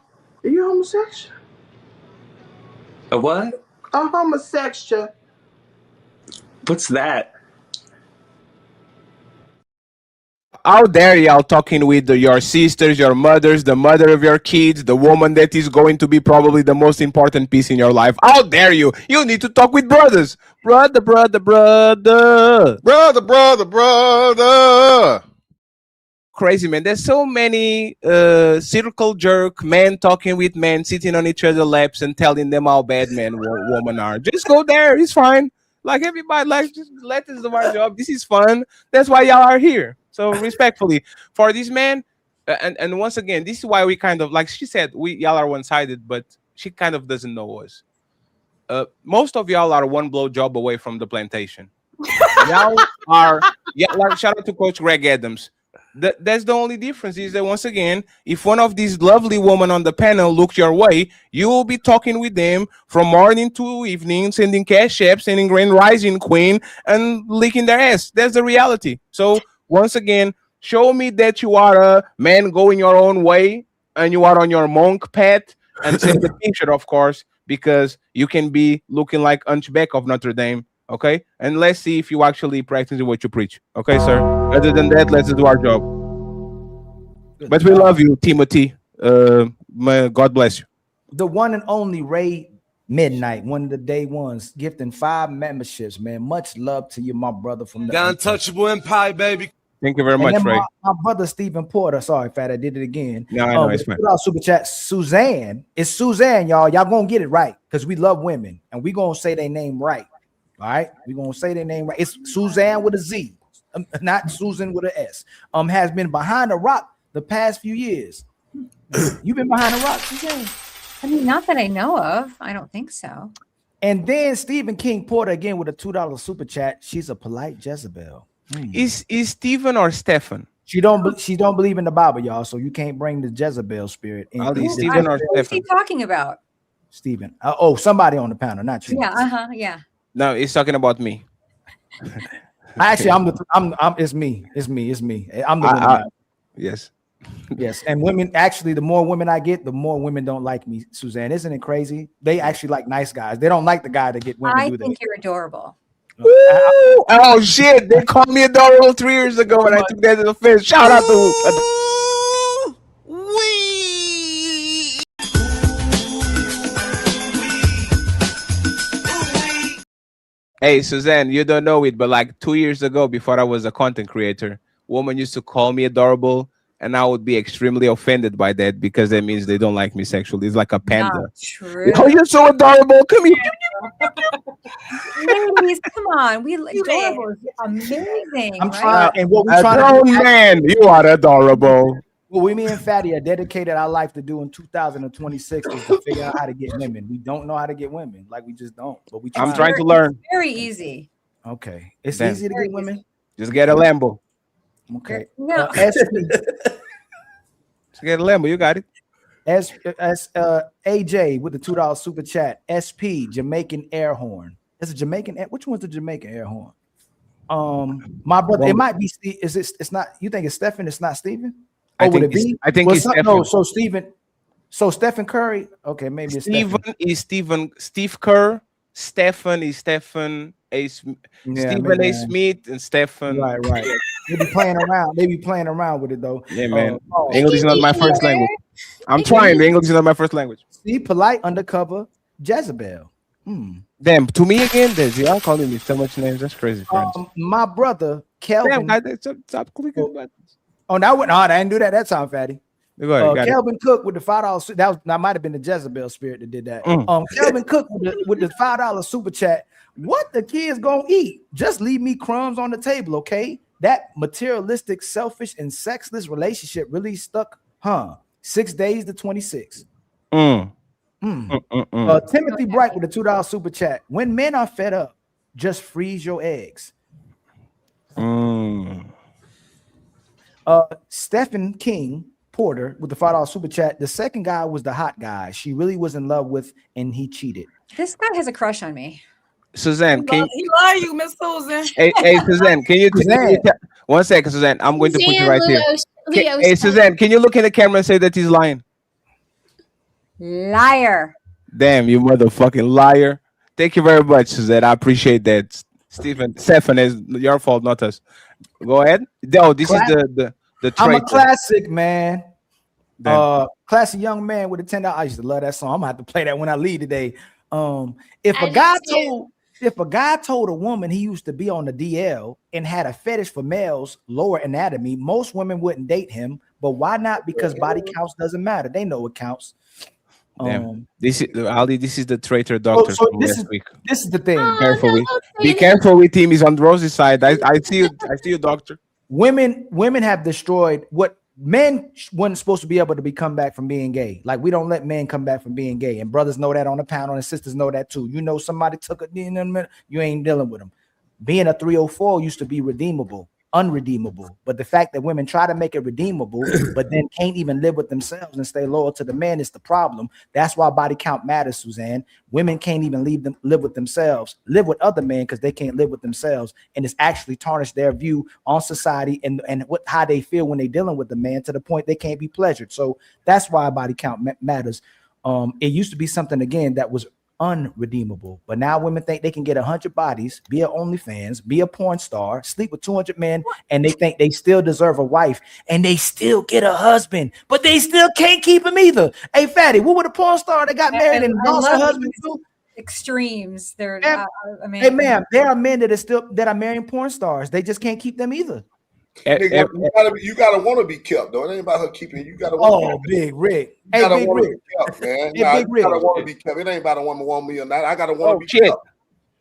Are you homosexual? A what? a homosexual. What's that? How dare y'all talking with your sisters, your mothers, the mother of your kids, the woman that is going to be probably the most important piece in your life? How dare you? You need to talk with brothers. Brother. Crazy, man. There's so many circle jerk men talking with men, sitting on each other's laps and telling them how bad men women are. Just go there. It's fine. Like everybody, like just let us do our job. This is fun. That's why y'all are here. So respectfully for these men, and once again, this is why we kind of, like she said, y'all are one-sided, but she kind of doesn't know us. Most of y'all are one blow job away from the plantation. Y'all are, yeah. Like shout out to Coach Greg Adams. That's the only difference is that once again, if one of these lovely women on the panel look your way, you will be talking with them from morning to evening, sending cash apps, sending grand rising queen, and licking their ass. That's the reality. So once again, show me that you are a man going your own way and you are on your monk path, and send the picture, of course, because you can be looking like Hunchback of Notre Dame. Okay, and let's see if you actually practice what you preach. Okay, sir. Other than that, let's do our job. But we love you, Timothy. God bless you. The one and only Ray Midnight, one of the day ones, gifting 5 memberships, man. Much love to you, my brother from the Untouchable Empire, baby. Thank you very much, Ray. My brother Stephen Porter. Sorry, Fat, I did it again. No, I know it's fine. Super chat, Suzanne. It's Suzanne, y'all. Y'all gonna get it right because we love women and we gonna say their name right. All right, we're gonna say their name right. It's Suzanne with a Z, not Susan with an S. Has been behind a rock the past few years. You've been behind a rock, Suzanne? I mean, not that I know of. I don't think so. And then Stephen King Porter again with a $2 super chat. She's a polite Jezebel. Is Stephen or Stefan? She don't believe in the Bible, y'all. So you can't bring the Jezebel spirit in. Stephen or What is he talking about? Stephen. Somebody on the panel, not you. Yeah. Yeah. No, he's talking about me. Actually, it's me. I'm the one. Yes. Yes. And women, actually, the more women I get, the more women don't like me, Suzanne. Isn't it crazy? They actually like nice guys. They don't like the guy that get women. I think you're adorable. Oh shit! They called me adorable 3 years ago, and I took that as a offense. Shout out to. Hey, Suzanne, you don't know it, but like 2 years ago, before I was a content creator, women used to call me adorable, and I would be extremely offended by that because that means they don't like me sexually. It's like a panda. Not true. Oh, you're so adorable. Come here. Ladies, come on. Adorable is amazing. I'm trying. And what we're A trying to grown man, you are adorable. What we, me and Fatty, are dedicated our life to do in 2026 is to figure out how to get women. We don't know how to get women, like we just don't. But I'm trying to learn. It's very easy. Okay, it's Damn. easy to get women. Just get a Lambo. Okay. No. Just get a Lambo. You got it. AJ with the $2 super chat. SP Jamaican air horn. It's a Jamaican. Which one's the Jamaican air horn? My brother. It might be. Is it? It's not. You think it's Stephen? It's not Stephen. I think it's Stephen. No, so Stephen. So Stephen Curry. Okay, maybe it's Steve Kerr. Stephen is Stephen A. Stephen A. Smith and Stephen. Right. They be playing around. They be playing around with it though. Yeah, man. English is not my first language. I'm trying. The English is not my first language. See, polite undercover Jezebel. Damn, to me again. Y'all calling me so much names. That's crazy, friends. My brother Kelvin. Damn, stop clicking buttons. Oh, no, I didn't do that time, Fatty. Go ahead, Kelvin Cook with the $5. That might have been the Jezebel spirit that did that. Kelvin Cook with the $5 super chat. What the kids gonna eat? Just leave me crumbs on the table, okay? That materialistic, selfish, and sexless relationship really stuck, huh? 6 days to 26. Timothy Bright with the $2 super chat. When men are fed up, just freeze your eggs. Stephen King Porter with the $5 super chat. The second guy was the hot guy she really was in love with, and he cheated. This guy has a crush on me. Suzanne, he love you, Miss Susan. Hey, Suzanne, can you 1 second, Suzanne? I'm going to put you right here. Hey, Suzanne, can you look in the camera and say that he's lying? Liar. Damn, you motherfucking liar. Thank you very much, Suzette. I appreciate that. Stephen, is your fault, not us. Go ahead. No, this is the I'm a traitor. classic man. Damn. Classic young man with a $10. I used to love that song. I'm gonna have to play that when I leave today. If I a do guy too. told a woman he used to be on the DL and had a fetish for males' lower anatomy, most women wouldn't date him. But why not? Because body counts doesn't matter. They know it counts. Damn. This is Ali. This is the traitor doctor So from last week. this is the thing. Oh, Careful no, with. don't say Be anything. careful with him. He's on Rosie's side. I see you. I see you, doctor. Women have destroyed what men wasn't supposed to be able to come back from being gay. Like we don't let men come back from being gay, and brothers know that on the panel, and sisters know that too. You know, somebody took you ain't dealing with them. Being a 304 used to be redeemable, unredeemable. But the fact that women try to make it redeemable, but then can't even live with themselves and stay loyal to the man is the problem. That's why body count matters, Suzanne. Women can't even live with themselves, live with other men because they can't live with themselves, and it's actually tarnished their view on society and how they feel when they're dealing with the man to the point they can't be pleasured. So that's why body count matters. It used to be something again that was unredeemable, but now women think they can get 100 bodies, be a OnlyFans, be a porn star, sleep with 200 men, and they think they still deserve a wife, and they still get a husband, but they still can't keep him either. Hey, Fatty, what would a porn star that got married and lost her husband do? Extremes. They're Hey, ma'am, there are men that are marrying porn stars. They just can't keep them either. Nigga, you gotta want to be kept, though. It ain't about her keeping you. Gotta want Big Rick. You gotta Big want to Rick. be kept, man. Hey, Nah, Big you Rick. gotta want to be kept. It ain't about a woman want me or not. I gotta want to be kept.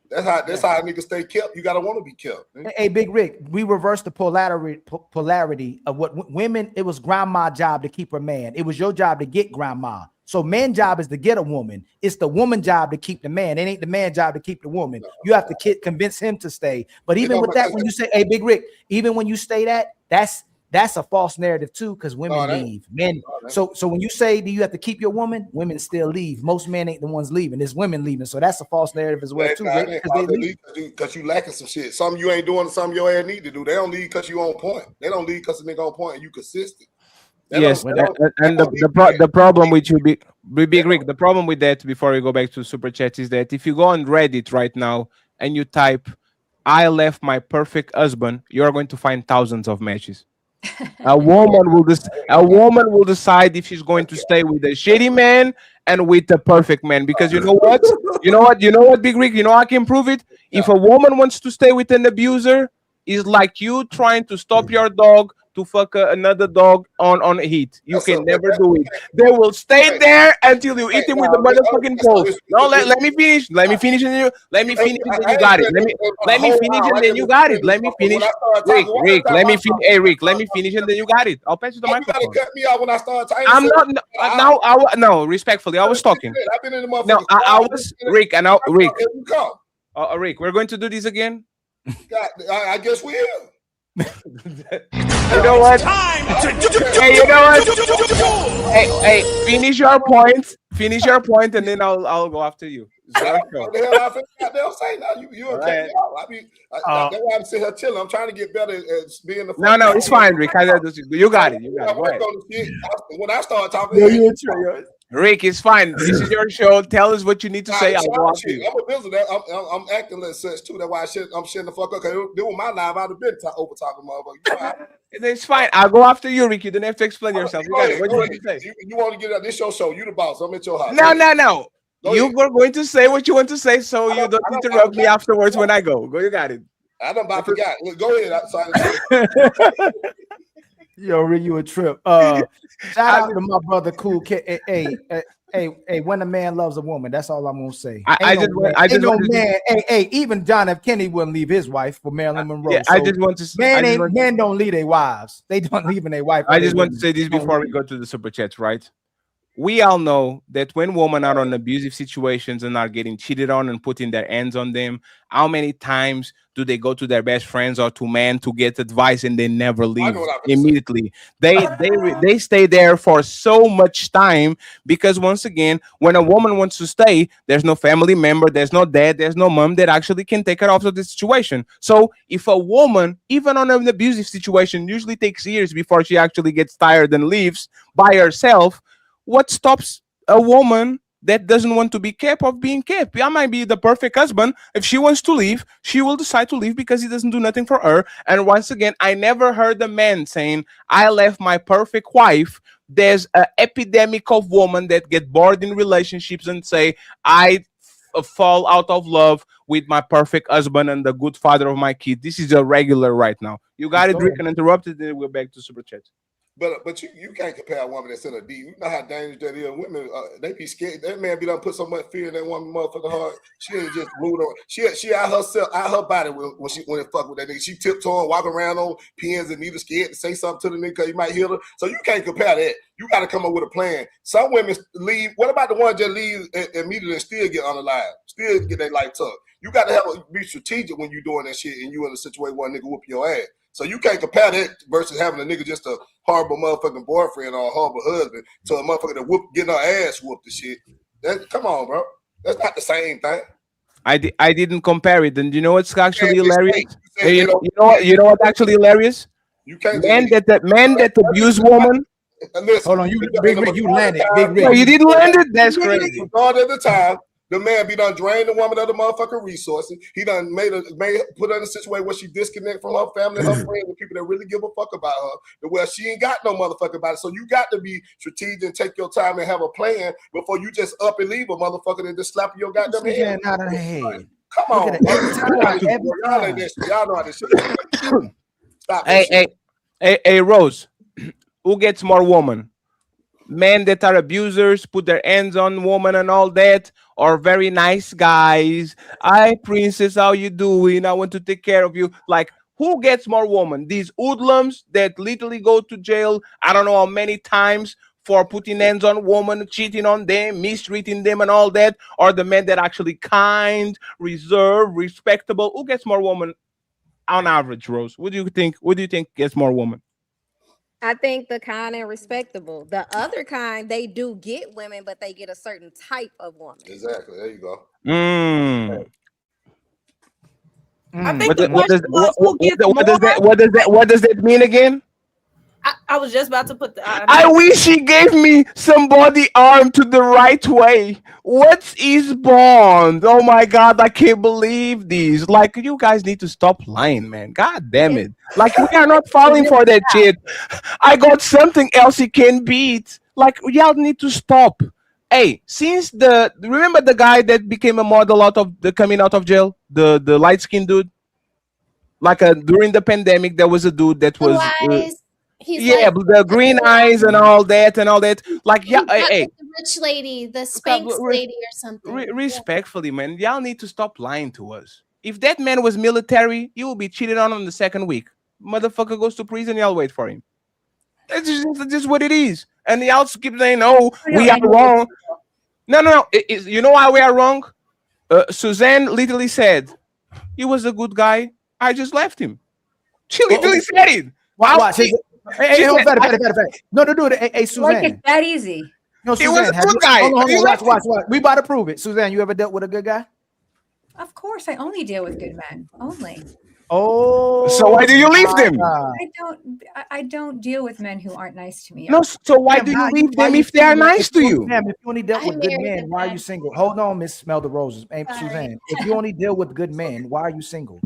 That's how niggas stay kept. You gotta want to be kept. Man. Hey, Big Rick, we reversed the polarity of what women. It was grandma's job to keep her man. It was your job to get grandma. So man's job is to get a woman. It's the woman's job to keep the man. It ain't the man's job to keep the woman. You have to convince him to stay. But even with that, when you say, hey, Big Rick, even when you say that's a false narrative too, because women leave. Men. So when you say, do you have to keep your woman? Women still leave. Most men ain't the ones leaving. It's women leaving. So that's a false narrative as well too. Because you lacking some shit. Something you ain't doing, something your ass need to do. They don't leave because you on point. They don't leave because the nigga on point and you consistent. Yes, and the problem with you, Big Rick, the problem with that, before we go back to super chat, is that if you go on Reddit right now and you type, "I left my perfect husband," you're going to find thousands of matches. A woman will decide if she's going to stay with a shitty man and with the perfect man. Because you know what, Big Rick, I can prove it. If a woman wants to stay with an abuser, it's like you trying to stop your dog to fuck another dog on heat. You can never do it. They will stay there until you eat him with the motherfucking pole. No, let me finish. Let me finish and you got it. Let me finish and then you got it. Let me finish. Rick, let me finish. Hey, Rick, let me finish and then you got it. I'll pass you the microphone. You gotta cut me out when I start talking. I'm not no, respectfully, I was talking. I've been in the motherfucker. No, I was Rick and Rick, we're going to do this again. I guess we will. You know what? Hey, you know what? Hey, finish your point, and then I'll go after you. What the hell I they'll say now? You okay? That's why I'm sitting here chilling. I'm trying to get better at being the. No, it's fine, Rick. You got it. Go ahead. When I start talking, Rick, it's fine. This is your show. Tell us what you need to say. I'll go after you. I'm a visitor. I'm acting like such too. That's why I'm shitting the fuck up. Because it was my live. I'd have been over talking motherfucker. It's fine. I'll go after you, Rick. You don't have to explain yourself. You got it. What do you want to say? You want to get out this your show? You the boss. I'm at your house. No. You were going to say what you want to say, so you don't interrupt me afterwards when I go. You got it. I done about forgot. Go ahead. Yo, Rick, you a trip. Shout out to my brother, Cool Kid. Hey, when a man loves a woman, that's all I'm gonna say. Even John F. Kennedy wouldn't leave his wife for Marilyn Monroe. Yeah, so men don't leave their wives. They don't leave their wife. I just want to say this before we go to the super chats, right? We all know that when women are in abusive situations and are getting cheated on and putting their hands on them, how many times do they go to their best friends or to men to get advice and they never leave immediately? They stay there for so much time because once again, when a woman wants to stay, there's no family member, there's no dad, there's no mom that actually can take her out of the situation. So if a woman, even on an abusive situation, usually takes years before she actually gets tired and leaves by herself, what stops a woman that doesn't want to be kept of being kept. I might be the perfect husband. If she wants to leave, she will decide to leave because he doesn't do nothing for her. And once again, I never heard a man saying, I left my perfect wife. There's an epidemic of women that get bored in relationships and say, I fall out of love with my perfect husband and the good father of my kid. This is a regular right now. You got it, Rick, and interrupted, then we're back to Super Chat. But you can't compare a woman that's in a D. You know how dangerous that is. Women, they be scared. That man be done put so much fear in that woman motherfucking heart. She ain't just moved on. She out herself, out her body when it fuck with that nigga. She tiptoeing, walking around on pins and needles, scared to say something to the nigga because you might hear her. So you can't compare that. You got to come up with a plan. Some women leave. What about the ones that leave immediately and still get unalive, still get their life tucked? You got to be strategic when you doing that shit and you in a situation where a nigga whoop your ass. So you can't compare that versus having a nigga just a horrible motherfucking boyfriend or a horrible husband to a motherfucker that getting her ass whooped and shit. Come on, bro. That's not the same thing. I didn't compare it. And you know what's actually hilarious? You know what actually hilarious? You can't men that abuse women. Listen, hold on, Big Rick, you landed. Big Rick. No, you didn't land it? That's crazy. All of the time, the man be done drain the woman of the motherfucking resources. He done put her in a situation where she disconnect from her family, her friends, and people that really give a fuck about her. Where she ain't got no motherfucker about it. So you got to be strategic and take your time and have a plan before you just up and leave a motherfucker and just slap your goddamn head. Out of the head. Come on, y'all know how this shit. Stop. Hey, Rose. Who gets more woman? Men that are abusers, put their hands on women and all that, or very nice guys. Hi, princess, how you doing? I want to take care of you. Like, who gets more woman? These hoodlums that literally go to jail, I don't know how many times for putting hands on women, cheating on them, mistreating them and all that, or the men that are actually kind, reserved, respectable. Who gets more woman on average, Rose? What do you think? What do you think gets more woman? I think the kind and respectable. The other kind, they do get women, but they get a certain type of woman. Exactly. There you go. I think what does that mean again? I was just about to put the. I wish he gave me somebody arm to the right way. What's his bond? Oh my God, I can't believe these. Like, you guys need to stop lying, man. God damn it. Like, we are not falling for that shit. I got something else he can beat. Like, y'all need to stop. Hey, remember the guy that became a model out of the coming out of jail? The light-skinned dude? Like, during the pandemic, there was a dude that was. The green eyes and all that. Like, hey, the rich lady, the Spanx lady or something. Respectfully, man, y'all need to stop lying to us. If that man was military, he will be cheated on the second week. Motherfucker goes to prison, y'all wait for him. That's just what it is. And y'all keep saying, "No, we are wrong." No. You know why we are wrong? Suzanne literally said, "He was a good guy. I just left him." She literally said it. Watch. Hey, No, do it. Hey, Suzanne. Like it's that easy. No, Suzanne. He was a good guy. Hold on, watch. We about to prove it. Suzanne, you ever dealt with a good guy? Of course, I only deal with good men. Only. Oh. So why do you leave them? I don't deal with men who aren't nice to me. No, so why do you leave them if they are nice to you? Ma'am, if you only dealt with good men, why are you single? Hold on, Miss Smell the Roses. Hey, Suzanne, if you only deal with good men, why are you single?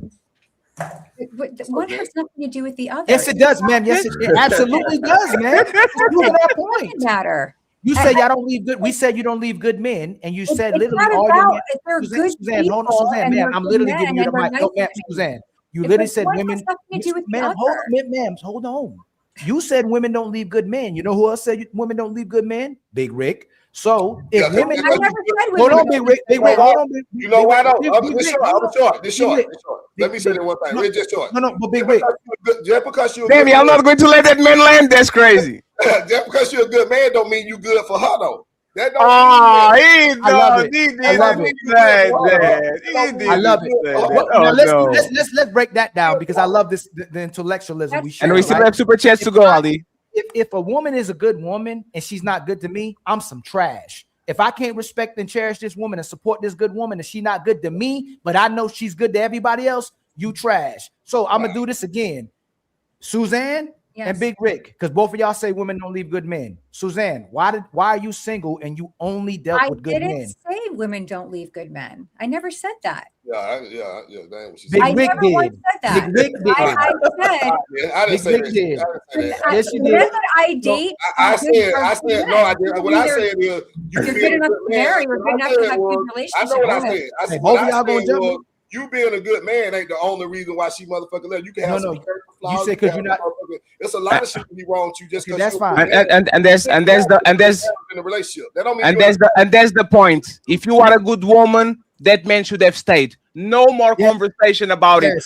One has nothing to do with the other. Yes, it does, ma'am. Yes, it absolutely does, man. It's proving our point. Matter. You say y'all don't leave good. We said you don't leave good men, and you said literally all your men. They're good Suzanne, hold on, Suzanne, ma'am. I'm literally giving you the mic. No, ma'am, Suzanne. You literally said women. Ma'am, hold on. You said women don't leave good men. You know who else said women don't leave good men? Big Rick. So if women, hold on, Big Rick. Hold on. You know why though? This short. Let me say that one thing. We're just short. No, but Big Rick. Just because you're baby, I'm not going to let that man land. That's crazy. Just because you're a good man don't mean you good for her though. That don't I love it. Let's break that down because I love this the intellectualism we share. And we still have super chats to go, Ali. If a woman is a good woman and she's not good to me, I'm some trash. If I can't respect and cherish this woman and support this good woman and she's not good to me, but I know she's good to everybody else, you trash. So I'm gonna do this again. Suzanne, and Big Rick, because both of y'all say women don't leave good men. Suzanne, why are you single and you only dealt with good men? I didn't say women don't leave good men. I never said that. Yeah, that ain't what she Big said. Rick never once did. said that. Big Rick did. I said I didn't say Big that. Rick did. I didn't say that. Yes, you men did. that I date. I said no. I did. What I said is you're good enough to marry or good enough to have good relationships. I know what I said. I said both what of I y'all gonna said jump was you being a good man ain't the only reason why she motherfucking left. You can have some character flaws. You said because you're not. It's a lot of shit to be wrong with you just because that's fine. And there's in a relationship. That don't mean there's the point. If you are a good woman, that man should have stayed. No more conversation about it.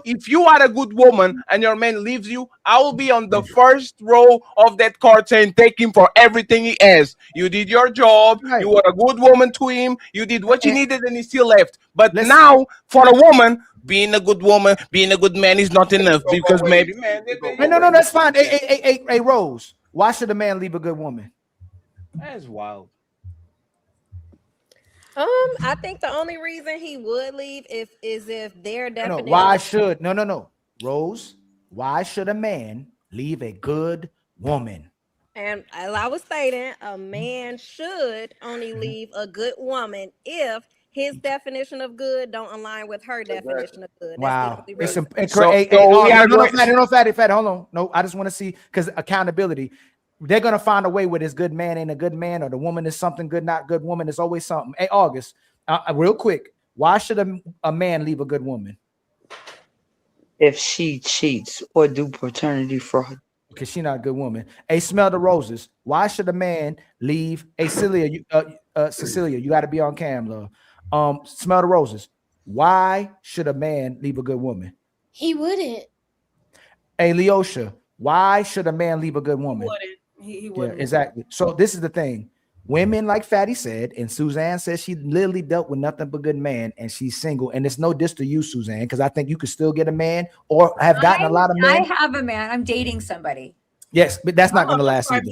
If you are a good woman and your man leaves you, I will be on the first row of that car saying, take him for everything he has. You did your job. You were a good woman to him. You did what you needed and he still left. But now, for a woman, being a good woman, being a good man is not enough because maybe, man. No, that's fine. Hey, Rose, why should a man leave a good woman? That's wild. I think the only reason he would leave is if their definition. No. Rose, why should a man leave a good woman? And as I was stating, a man should only leave a good woman if his definition of good don't align with her definition of good. Wow. That's the only Fatty, hold on. No, I just want to see, because accountability. They're gonna find a way where this good man ain't a good man, or the woman is something good, not good woman. It's always something. Hey, August, real quick, why should a man leave a good woman? If she cheats or do paternity fraud. Because she's not a good woman. Hey, smell the roses. Why should a man leave? Hey, Cecilia, you got to be on cam, love. Smell the roses. Why should a man leave a good woman? He wouldn't. Hey, Leosha, why should a man leave a good woman? He wouldn't. Yeah, exactly. So this is the thing. Women, like Fatty said, and Suzanne says she literally dealt with nothing but good man, and she's single. And it's no diss to you, Suzanne, because I think you could still get a man or have gotten a lot of men. I have a man. I'm dating somebody. Yes, but that's not going to last either.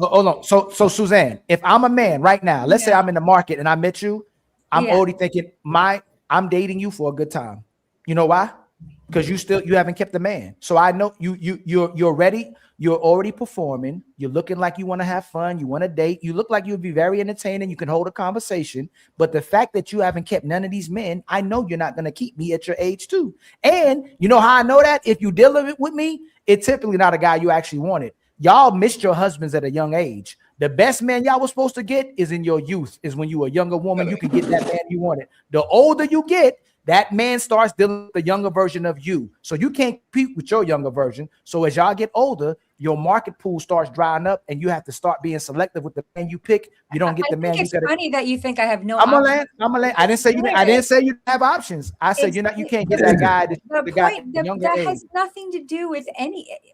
Hold on. So Suzanne, if I'm a man right now, let's say I'm in the market and I met you, I'm already thinking I'm dating you for a good time. You know why? Because you haven't kept the man. So I know you're ready. You're already performing. You're looking like you want to have fun. You want to date. You look like you'd be very entertaining. You can hold a conversation. But the fact that you haven't kept none of these men, I know you're not going to keep me at your age too. And you know how I know that? If you deal with me, it's typically not a guy you actually wanted. Y'all missed your husbands at a young age. The best man y'all was supposed to get is in your youth, is when you were a younger woman. You can get that man you wanted. The older you get, that man starts dealing with the younger version of you. So you can't compete with your younger version. So as y'all get older, your market pool starts drying up and you have to start being selective with the man you pick. You don't get the man. It's funny that you think I have no I'm options. gonna land. I didn't say you have options. I said you can't get that guy. That has nothing to do with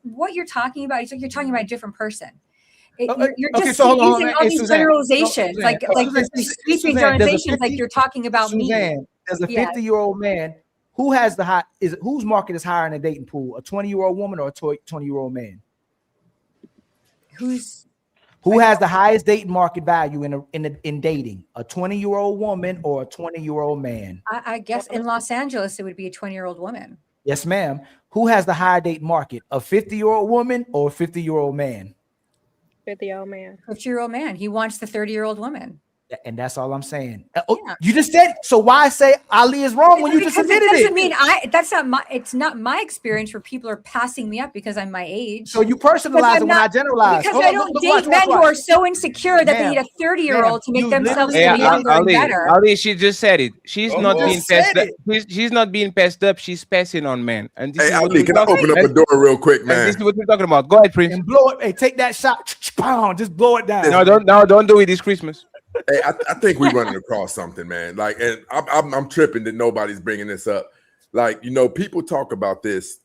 what you're talking about. It's like you're talking about a different person. You're just using all these generalizations, like sweeping generalizations, like you're talking about me. As a 50-year-old man, whose market is higher in a dating pool? A 20-year-old woman or a 20-year-old man? Who has the highest dating market value in dating? A 20-year-old woman or a 20-year-old man? I guess in Los Angeles it would be a 20-year-old woman. Yes, ma'am. Who has the higher dating market? A 50-year-old woman or a 50-year-old man? 50-year-old man. 50-year-old man. He wants the 30-year-old woman. And that's all I'm saying. You just said it. So why say Ali is wrong when you just admitted it? Doesn't mean it's not my experience where people are passing me up because I'm my age. So you personalize it when I generalize. Because I don't date men who are so insecure that they need a 30-year-old to make themselves feel younger and better. Ali, she just said it. She's not being passed up. She's not being passed up. She's passing on men. And this Ali, can I open up a door real quick, man? This is what we're talking about. Go ahead, Prince. And blow it. Hey, take that shot. Just blow it down. No, don't do it this Christmas. Hey, I think we're running across something, man. Like, and I'm tripping that nobody's bringing this up. Like, people talk about this.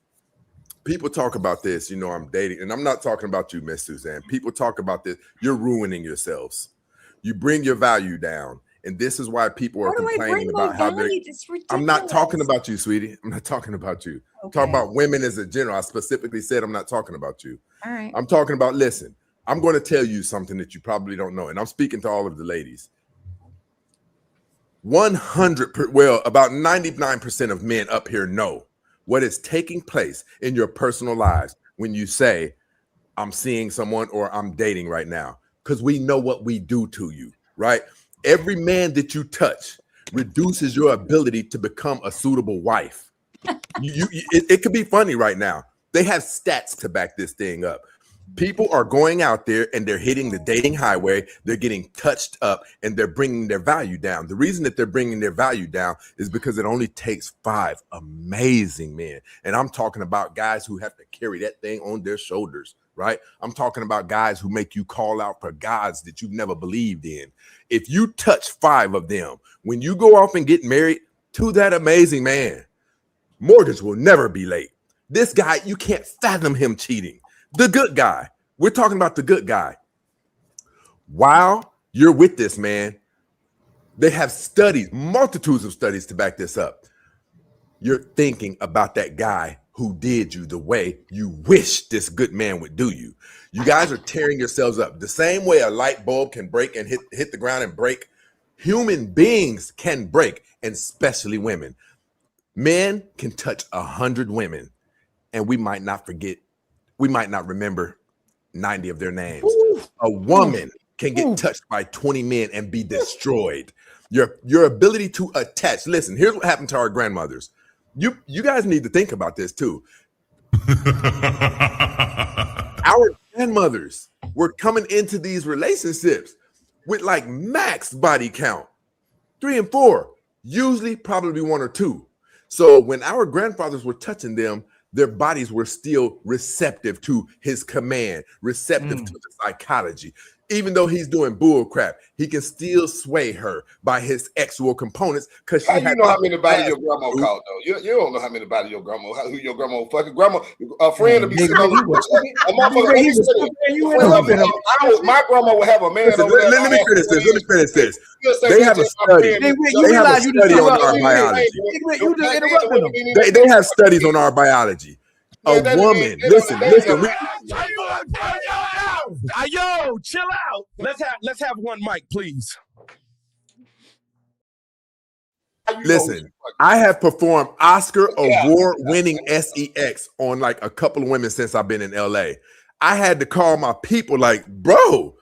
People talk about this. I'm dating, and I'm not talking about you, Miss Suzanne. People talk about this. You're ruining yourselves. You bring your value down, and this is why people are complaining about how they're. I'm not talking about you, sweetie. I'm not talking about you. I'm talking about women as a general. I specifically said I'm not talking about you. All right. I'm talking about. Listen. I'm going to tell you something that you probably don't know, and I'm speaking to all of the ladies. About 99% of men up here know what is taking place in your personal lives when you say, I'm seeing someone or I'm dating right now, because we know what we do to you, right? Every man that you touch reduces your ability to become a suitable wife. It could be funny right now. They have stats to back this thing up. People are going out there and they're hitting the dating highway. They're getting touched up and they're bringing their value down. The reason that they're bringing their value down is because it only takes 5 amazing men. And I'm talking about guys who have to carry that thing on their shoulders, right? I'm talking about guys who make you call out for gods that you've never believed in. If you touch 5 of them, when you go off and get married to that amazing man, mortgage will never be late. This guy, you can't fathom him cheating. The good guy. We're talking about the good guy. While you're with this man, they have studies, multitudes of studies to back this up. You're thinking about that guy who did you the way you wish this good man would do you. You guys are tearing yourselves up. The same way a light bulb can break and hit the ground and break, human beings can break, and especially women. Men can touch 100 women, and we might not remember 90 of their names. A woman can get touched by 20 men and be destroyed. Your ability to attach. Listen, here's what happened to our grandmothers. You guys need to think about this too. Our grandmothers were coming into these relationships with like max body count, 3 and 4, usually probably 1 or 2. So when our grandfathers were touching them, their bodies were still receptive to his command, receptive to the psychology. Even though he's doing bull crap, he can still sway her by his sexual components. Because you know how many bodies your grandma caught though. You don't know how many bodies your grandma, who your grandma fucking grandma, a friend to be sitting on my grandma would have a man. Listen, let me finish this. They have a study. They have a study on our biology. They have studies on our biology. A woman, listen. Yo, chill out. Let's have one mic, please. Listen, I have performed Oscar award-winning sex on like a couple of women since I've been in LA. I had to call my people like, bro,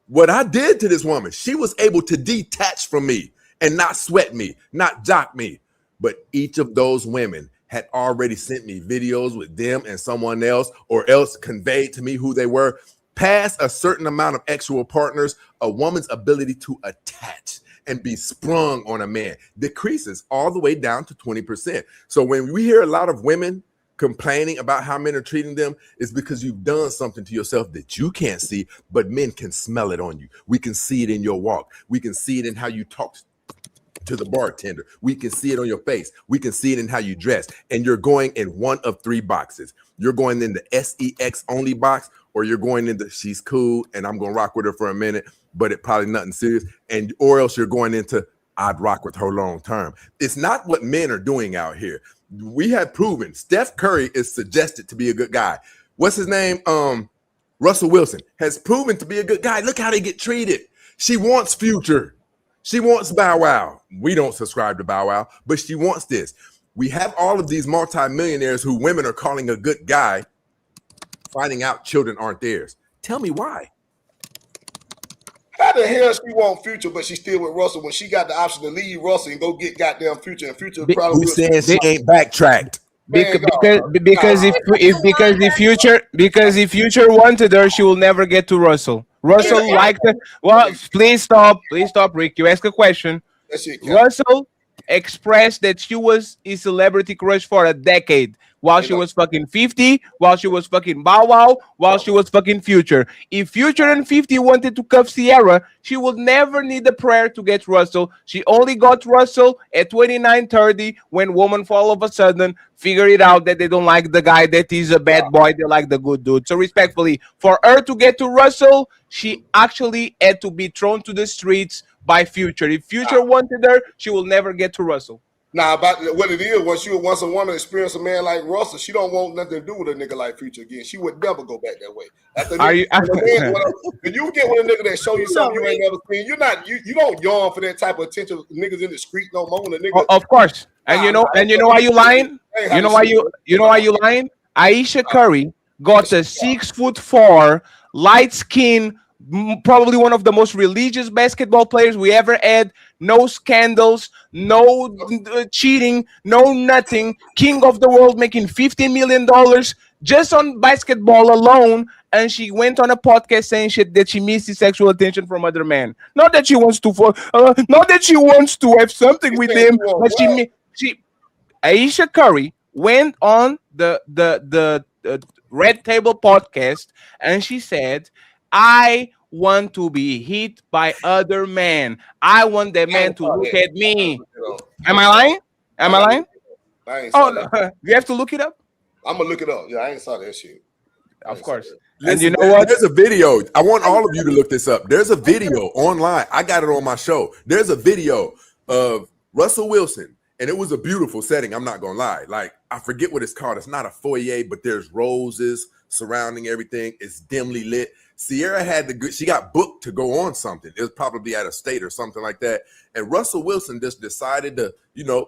what I did to this woman, she was able to detach from me and not sweat me, not jock me. But each of those women had already sent me videos with them and someone else, or else conveyed to me who they were. Past a certain amount of actual partners, a woman's ability to attach and be sprung on a man decreases all the way down to 20%. So when we hear a lot of women complaining about how men are treating them, it's because you've done something to yourself that you can't see, but men can smell it on you. We can see it in your walk. We can see it in how you talk to the bartender. We can see it on your face. We can see it in how you dress. And you're going in one of 3 boxes. You're going in the sex only box, or you're going into she's cool and I'm gonna rock with her for a minute, but it probably nothing serious. And or else you're going into I'd rock with her long term. It's not what men are doing out here. We have proven Steph Curry is suggested to be a good guy. What's his name? Russell Wilson has proven to be a good guy. Look how they get treated. She wants Future. She wants Bow Wow. We don't subscribe to Bow Wow, but she wants this. We have all of these multimillionaires who women are calling a good guy, finding out children aren't theirs. Tell me why. How the hell she want Future, but she's still with Russell when she got the option to leave Russell and go get goddamn Future, and Future probably who said she ain't backtracked? Because if Future wanted her, she will never get to Russell. Russell liked her. Well, please stop, Rick. You ask a question. Russell expressed that she was a celebrity crush for a decade. While she was fucking 50, while she was fucking Bow Wow, while she was fucking Future. If Future and 50 wanted to cuff Sierra, she would never need a prayer to get Russell. She only got Russell at 29, 30 when women all of a sudden figure it out that they don't like the guy that is a bad boy. They like the good dude. So respectfully, for her to get to Russell, she actually had to be thrown to the streets by Future. If Future wanted her, she will never get to Russell. Now, about what it is, once a woman experience a man like Russell, she don't want nothing to do with a nigga like Future again. She would never go back that way. When you get with a nigga that show you something you ain't never seen, you don't yawn for that type of attention niggas in the street no more. Of course. And you know why you lying? You know why you lying? Aisha Curry got a 6'4", light skin, probably one of the most religious basketball players we ever had. No scandals, no cheating, no nothing. King of the world, making $15 million just on basketball alone. And she went on a podcast saying that she misses sexual attention from other men. Not that she wants to, not that she wants to have something with him, but she Aisha Curry went on the Red Table podcast and she said, "I want to be hit by other men. I want the man to look at me." Am I lying? Am I lying? I ain't saw that. No. You have to look it up. I'm gonna look it up. Yeah, I ain't saw that shit. Of course. Listen, and you know what? There's a video. I want all of you to look this up. There's a video online. I got it on my show. There's a video of Russell Wilson, and it was a beautiful setting. I'm not gonna lie. Like, I forget what it's called. It's not a foyer, but there's roses surrounding everything. It's dimly lit. Sierra she got booked to go on something. It was probably at a state or something like that. And Russell Wilson just decided to,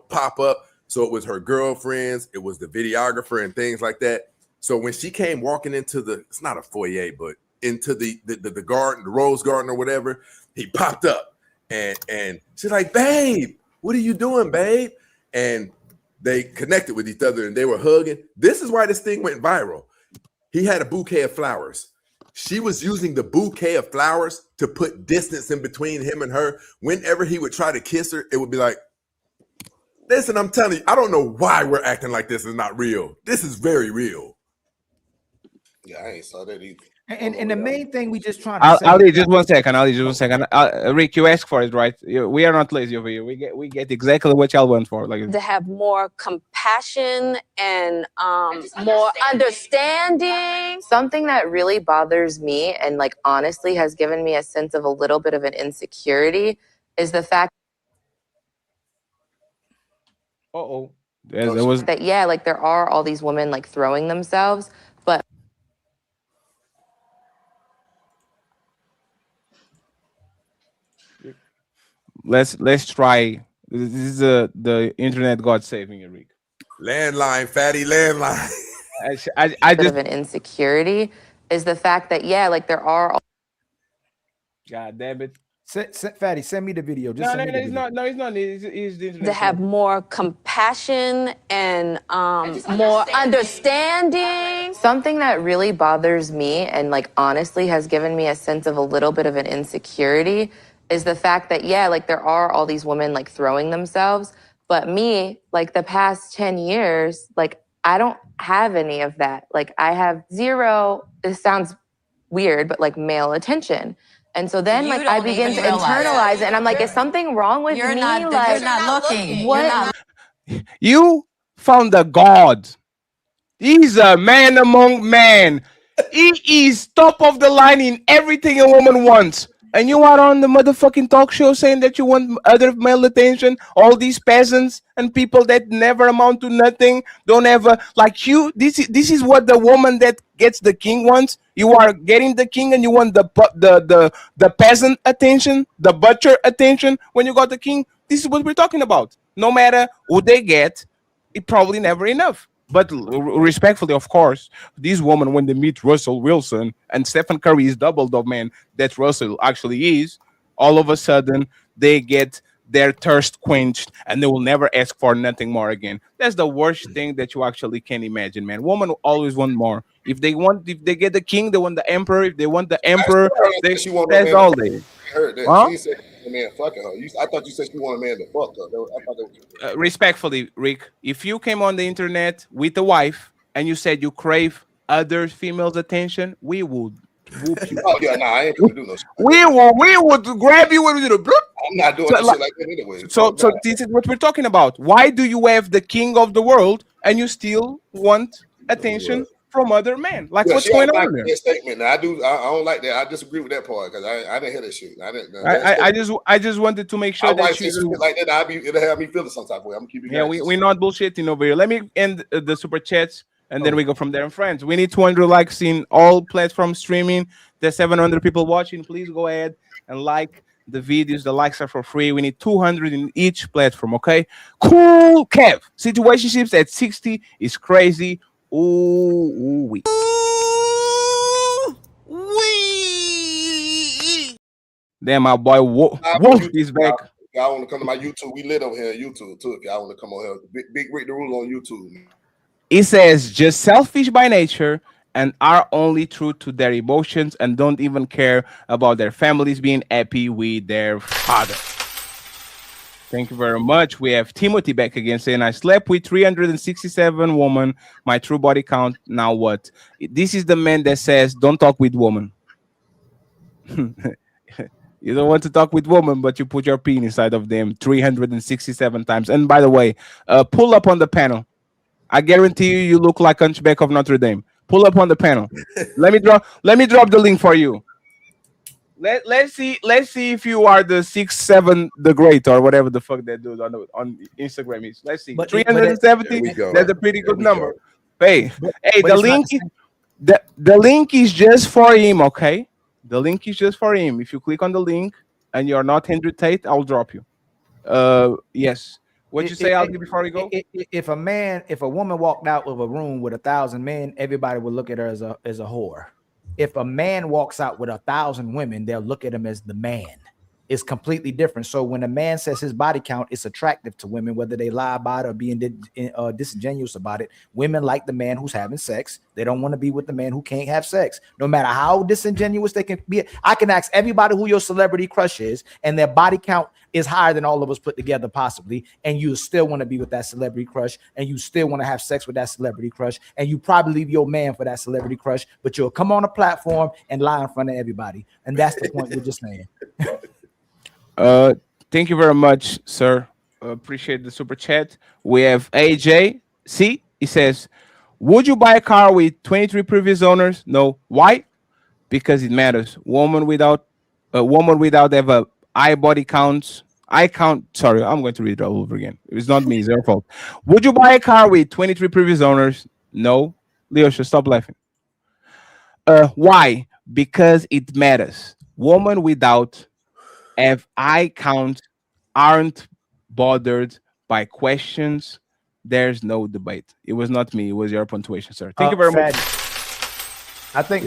pop up. So it was her girlfriends, it was the videographer and things like that. So when she came walking into it's not a foyer, but into the garden, the rose garden or whatever, he popped up and she's like, "Babe, what are you doing, babe?" And they connected with each other and they were hugging. This is why this thing went viral. He had a bouquet of flowers. She was using the bouquet of flowers to put distance in between him and her. Whenever he would try to kiss her, it would be like, "Listen, I'm telling you, I don't know why we're acting like this is not real. This is very real." Yeah, I ain't saw that either. And the main thing we just trying to say. Ali, just 1 second. Ali, just 1 second. Rick, you asked for it, right? We are not lazy over here. We get exactly what y'all went for. Like, to have more compassion and more understanding. Something that really bothers me and honestly has given me a sense of a little bit of an insecurity is the fact that there are all these women throwing themselves, but let's try. This is the internet God saving you, Rick. Landline, fatty landline. I just of an insecurity is the fact that there are. God damn it. Fatty, send me the video. Just No, it's not. No, it's not. It's the internet. To have more compassion and more understanding. Something that really bothers me and honestly has given me a sense of a little bit of an insecurity is the fact that there are all these women throwing themselves, but me the past 10 years I don't have any of that. I have zero. This sounds weird, but male attention. And so then I begin to internalize it, and I'm like, is something wrong with me? You're not looking. What? You found a God. He's a man among men. He is top of the line in everything a woman wants. And you are on the motherfucking talk show saying that you want other male attention. All these peasants and people that never amount to nothing, don't ever you. This is what the woman that gets the king wants. You are getting the king, and you want the peasant attention, the butcher attention. When you got the king, this is what we're talking about. No matter who they get, it probably never enough. But respectfully, of course, these women, when they meet Russell Wilson and Stephen Curry is double the man that Russell actually is, all of a sudden they get their thirst quenched and they will never ask for nothing more again. That's the worst thing that you actually can imagine, man. Women always want more. If they get the king, they want the emperor. If they want the emperor, that's all they. I heard that. Huh? She said a man fucking her. I thought you said she wanted a man to fuck her. I thought that was... Respectfully, Rick, if you came on the internet with a wife and you said you crave other females' attention, we would whoop you. Oh yeah, I ain't gonna do no shit. We would grab you and I'm not doing shit like that anyway. So this is what we're talking about. Why do you have the king of the world and you still want attention from other men? What's going on there? Statement. Now, I don't like that. I disagree with that part because I didn't hear that shit. I just wanted to make sure that you like that. It'll have me feeling some type of way. I'm gonna keep it. Yeah, we're not bullshitting over here. Let me end the super chats and then we go from there. And friends, we need 200 likes in all platforms streaming. There's 700 people watching. Please go ahead and like the videos. The likes are for free. We need 200 in each platform. Okay, cool. Kev, situationships at 60 is crazy. Ooh, wee. Damn, my boy Wolf is back. Y'all want to come to my YouTube? We lit over here on YouTube too. If y'all want to come on here, Big Rick the Ruler on YouTube. It says just selfish by nature and are only true to their emotions and don't even care about their families being happy with their father. Thank you very much. We have Timothy back again saying, I slept with 367 women, my true body count. Now what? This is the man that says, don't talk with women. You don't want to talk with women, but you put your peen inside of them 367 times. And by the way, pull up on the panel. I guarantee you look like Hunchback of Notre Dame. Pull up on the panel. Let me drop the link for you. Let's see if you are the 6'7" the great or whatever the fuck that dude on Instagram is. Let's see. 370. That's a pretty good number. Hey, the link is just for him, okay? The link is just for him. If you click on the link and you're not Andrew Tate, I'll drop you. Yes. What'd you say, Aldi, before we go? If a woman walked out of a room with 1,000 men, everybody would look at her as a whore. If a man walks out with 1,000 women, they'll look at him as the man. It's completely different. So when a man says his body count is attractive to women, whether they lie about it or being disingenuous about it, women like the man who's having sex. They don't want to be with the man who can't have sex. No matter how disingenuous they can be. I can ask everybody who your celebrity crush is, and their body count is higher than all of us put together possibly, and you still want to be with that celebrity crush, and you still want to have sex with that celebrity crush, and you probably leave your man for that celebrity crush, but you'll come on a platform and lie in front of everybody. And that's the point we're just saying. Thank you very much, sir. Appreciate the super chat. We have AJ. See, he says, would you buy a car with 23 previous owners? No. Why? Because it matters. Woman without have a eye body counts. Sorry, I'm going to read it all over again. It's not me, it's your fault. Would you buy a car with 23 previous owners? No. Leo should stop laughing. Why? Because it matters. Woman without have eye count aren't bothered by questions. There's no debate. It was not me. It was your punctuation, sir. Thank you very much. I think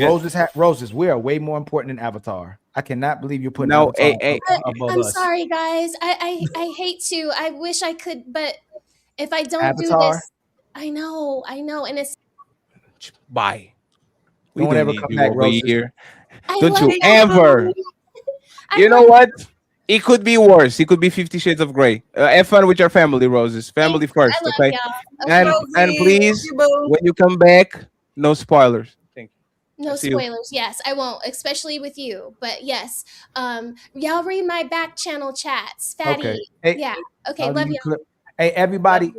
roses. We are way more important than Avatar. I cannot believe you're putting above us. Sorry, guys. I hate to. I wish I could, but if I don't do this, I know, and it's bye. We don't ever come back, Roses. Here. Don't you ever? You know what? It could be worse. It could be 50 Shades of Grey. Have fun with your family, Roses. Family first, okay? And please, when you come back, no spoilers. Thank you. No spoilers. Yes, I won't, especially with you. But yes, y'all read my back channel chats. Fatty. Okay. Hey, yeah. Okay. Love y'all. Hey, everybody.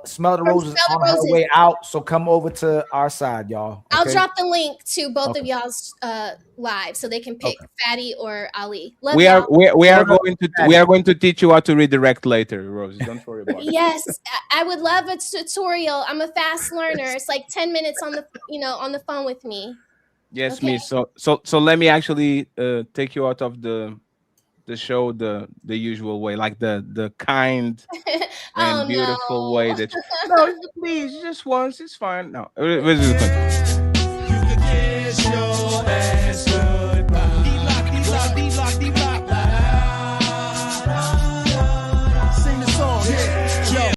Smell the Roses on her way out, so come over to our side, y'all. Okay? I'll drop the link to both of y'all's live so they can pick Fatty or Ali. We are going to teach you how to redirect later, Rose. Don't worry about it. Yes, I would love a tutorial. I'm a fast learner. It's like 10 minutes on the phone with me. Yes, okay. Miss. So let me actually take you out of the show the usual way, like the kind and beautiful way that no, please, just once, it's fine. No,